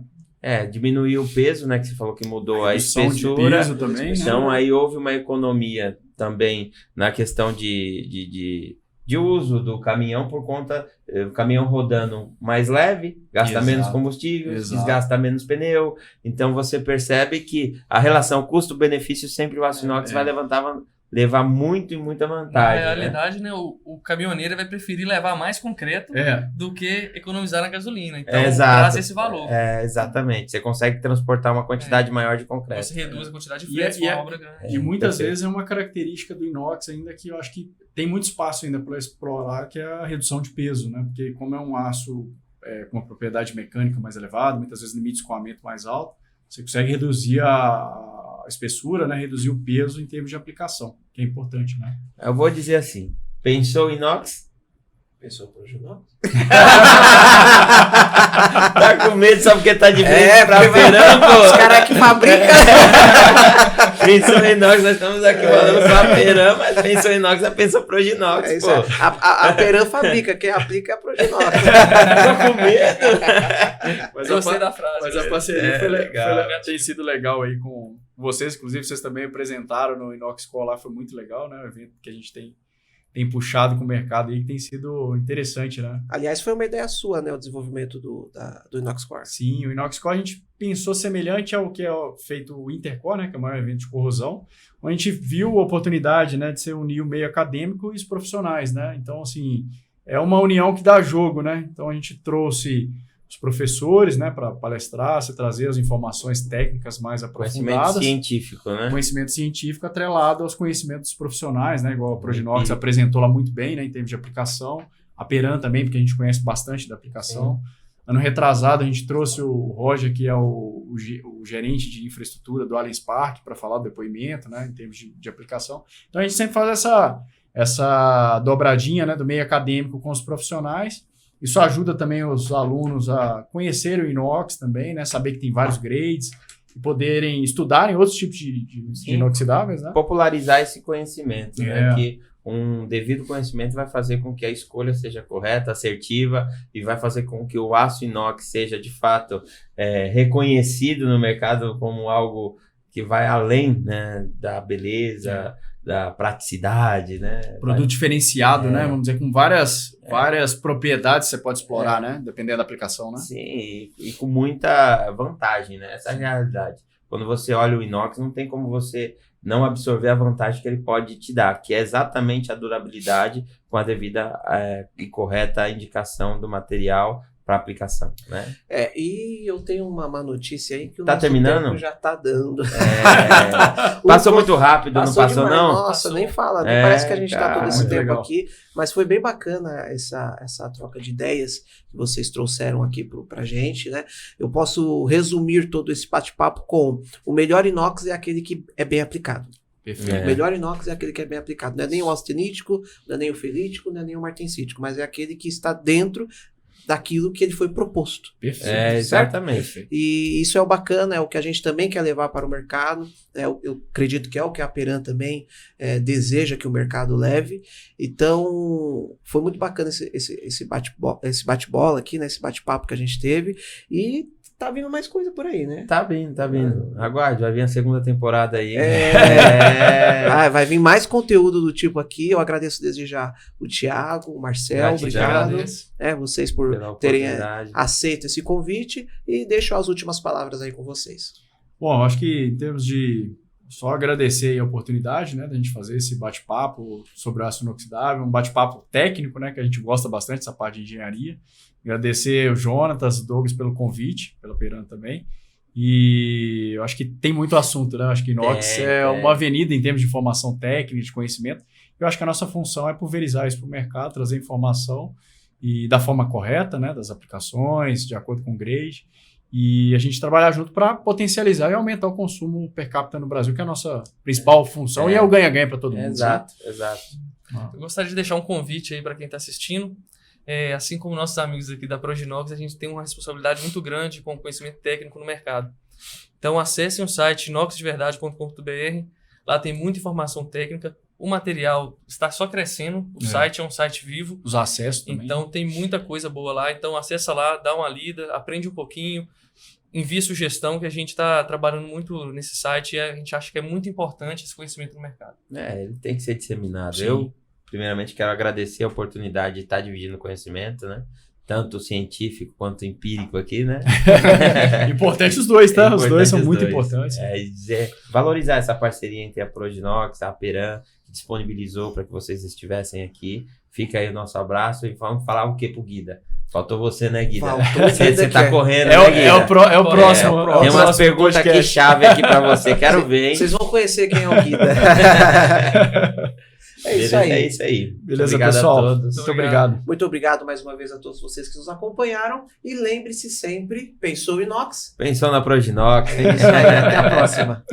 Diminuiu o peso, né? Que você falou que mudou a espessura. De peso também, então, né? aí houve uma economia também na questão de uso do caminhão, por conta do caminhão rodando mais leve, gasta menos combustível, desgasta menos pneu. Então, você percebe que a relação custo-benefício sempre o aço inox vai levar muito e muita vantagem. Na realidade, né, o caminhoneiro vai preferir levar mais concreto do que economizar na gasolina. Então, traz esse valor. Exatamente. Você consegue transportar uma quantidade maior de concreto. Você reduz a quantidade de fretes, uma obra grande. E muitas vezes é uma característica do inox ainda que eu acho que tem muito espaço ainda para explorar, que é a redução de peso, né? Porque como é um aço com uma propriedade mecânica mais elevada, muitas vezes limite de escoamento mais alto, você consegue reduzir a espessura, né? Reduzir o peso em termos de aplicação, que é importante, né? Eu vou dizer assim, pensou inox? Pensou pro Junão? Tá com medo só porque tá de frente pra feirão, pô. Os caras que fabricam. Pensou em inox, nós estamos aqui falando pra feirão, mas pensou em inox, já pensou pro Ginox, pô. A Peran fabrica, quem aplica é pro Ginox. Tô com medo. Gostei da frase. Mas a parceria tem sido legal aí com vocês, inclusive vocês também apresentaram no Inox Core lá, foi muito legal, né? O evento que a gente tem puxado com o mercado aí, que tem sido interessante, né? Aliás, foi uma ideia sua, né? O desenvolvimento do Inox Core. Sim, o Inox Core a gente pensou semelhante ao que é feito o Intercore, né? Que é o maior evento de corrosão, onde a gente viu a oportunidade, né? De se unir o meio acadêmico e os profissionais, né? Então, assim, é uma união que dá jogo, né? Então, a gente trouxe os professores, né, para palestrar, você trazer as informações técnicas mais aprofundadas. Conhecimento científico, né? Conhecimento científico atrelado aos conhecimentos profissionais, né, igual a Proginox apresentou lá muito bem, né, em termos de aplicação. A Peran também, porque a gente conhece bastante da aplicação. Ano retrasado, a gente trouxe o Roger, que é o gerente de infraestrutura do Allianz Parque, para falar do depoimento, né, em termos de aplicação. Então, a gente sempre faz essa dobradinha, né, do meio acadêmico com os profissionais. Isso ajuda também os alunos a conhecerem o inox também, né? Saber que tem vários grades e poderem estudarem outros tipos de inoxidáveis, né? Popularizar esse conhecimento, né? Que um devido conhecimento vai fazer com que a escolha seja correta, assertiva e vai fazer com que o aço inox seja, de fato, reconhecido no mercado como algo que vai além, né, da beleza, da praticidade, né? Produto diferenciado, né? Vamos dizer, com várias propriedades que você pode explorar, né? Dependendo da aplicação, né? Sim, e com muita vantagem, né? Essa é a realidade. Quando você olha o inox, não tem como você não absorver a vantagem que ele pode te dar, que é exatamente a durabilidade com a devida e correta indicação do material para aplicação, né? E eu tenho uma má notícia aí que o nosso terminando? Tempo já tá dando. Passou muito rápido, não passou demais. não? Nossa, passou. nem fala, nem parece que a gente tá todo esse tempo legal. aqui, mas foi bem bacana essa troca de ideias que vocês trouxeram aqui pra gente, né? Eu posso resumir todo esse bate-papo com: o melhor inox é aquele que é bem aplicado. Perfeito. O melhor inox é aquele que é bem aplicado. Não é nem o austenítico, não é nem o felítico, não é nem o martensítico, mas é aquele que está dentro daquilo que ele foi proposto. Perfeito. Exatamente. Perfeito. E isso é o bacana, é o que a gente também quer levar para o mercado. Eu acredito que é o que a Peran também deseja que o mercado leve. Então, foi muito bacana esse bate-bola aqui, né? Esse bate-papo que a gente teve. E tá vindo mais coisa por aí, né? Tá vindo. Aguarde, vai vir a segunda temporada aí. Vai vir mais conteúdo do tipo aqui. Eu agradeço desde já o Thiago, o Marcel, obrigado. Vocês por terem aceito esse convite, e deixo as últimas palavras aí com vocês. Bom, eu acho que em termos de só agradecer aí a oportunidade, né, da gente fazer esse bate-papo sobre o aço inoxidável, um bate-papo técnico, né, que a gente gosta bastante dessa parte de engenharia. Agradecer o Jonatas, o Douglas pelo convite, pela Peran também. E eu acho que tem muito assunto, né? Eu acho que inox é uma avenida em termos de informação técnica, de conhecimento. Eu acho que a nossa função é pulverizar isso para o mercado, trazer informação e da forma correta, né, das aplicações, de acordo com o grade. E a gente trabalhar junto para potencializar e aumentar o consumo per capita no Brasil, que é a nossa principal função e é o ganha-ganha para todo mundo. Exato. Eu gostaria de deixar um convite aí para quem está assistindo. Assim como nossos amigos aqui da Proginox, a gente tem uma responsabilidade muito grande com o conhecimento técnico no mercado. Então, acessem o site inoxdeverdade.com.br. Lá tem muita informação técnica. O material está só crescendo. O site é um site vivo. Os acessos também. Então, tem muita coisa boa lá. Então, acessa lá, dá uma lida, aprende um pouquinho, envie sugestão, que a gente está trabalhando muito nesse site e a gente acha que é muito importante esse conhecimento no mercado. Ele tem que ser disseminado. Sim. Eu, primeiramente, quero agradecer a oportunidade de estar dividindo conhecimento, né? Tanto científico quanto empírico aqui, né? Importante os dois, tá? Os dois são muito importantes. Valorizar essa parceria entre a Proginox, a Peran, que disponibilizou para que vocês estivessem aqui. Fica aí o nosso abraço e vamos falar o que pro Guida? Faltou você, né, Guida? Você tá correndo, né, Guida? É o próximo. Tem umas perguntas aqui chave aqui para você. Quero ver, hein? Vocês vão conhecer quem é o Guida. Isso aí. Beleza, obrigado pessoal. a todos. Muito obrigado. Muito obrigado mais uma vez a todos vocês que nos acompanharam. E lembre-se sempre, pensou inox? Pensou na Proginox. Até a próxima.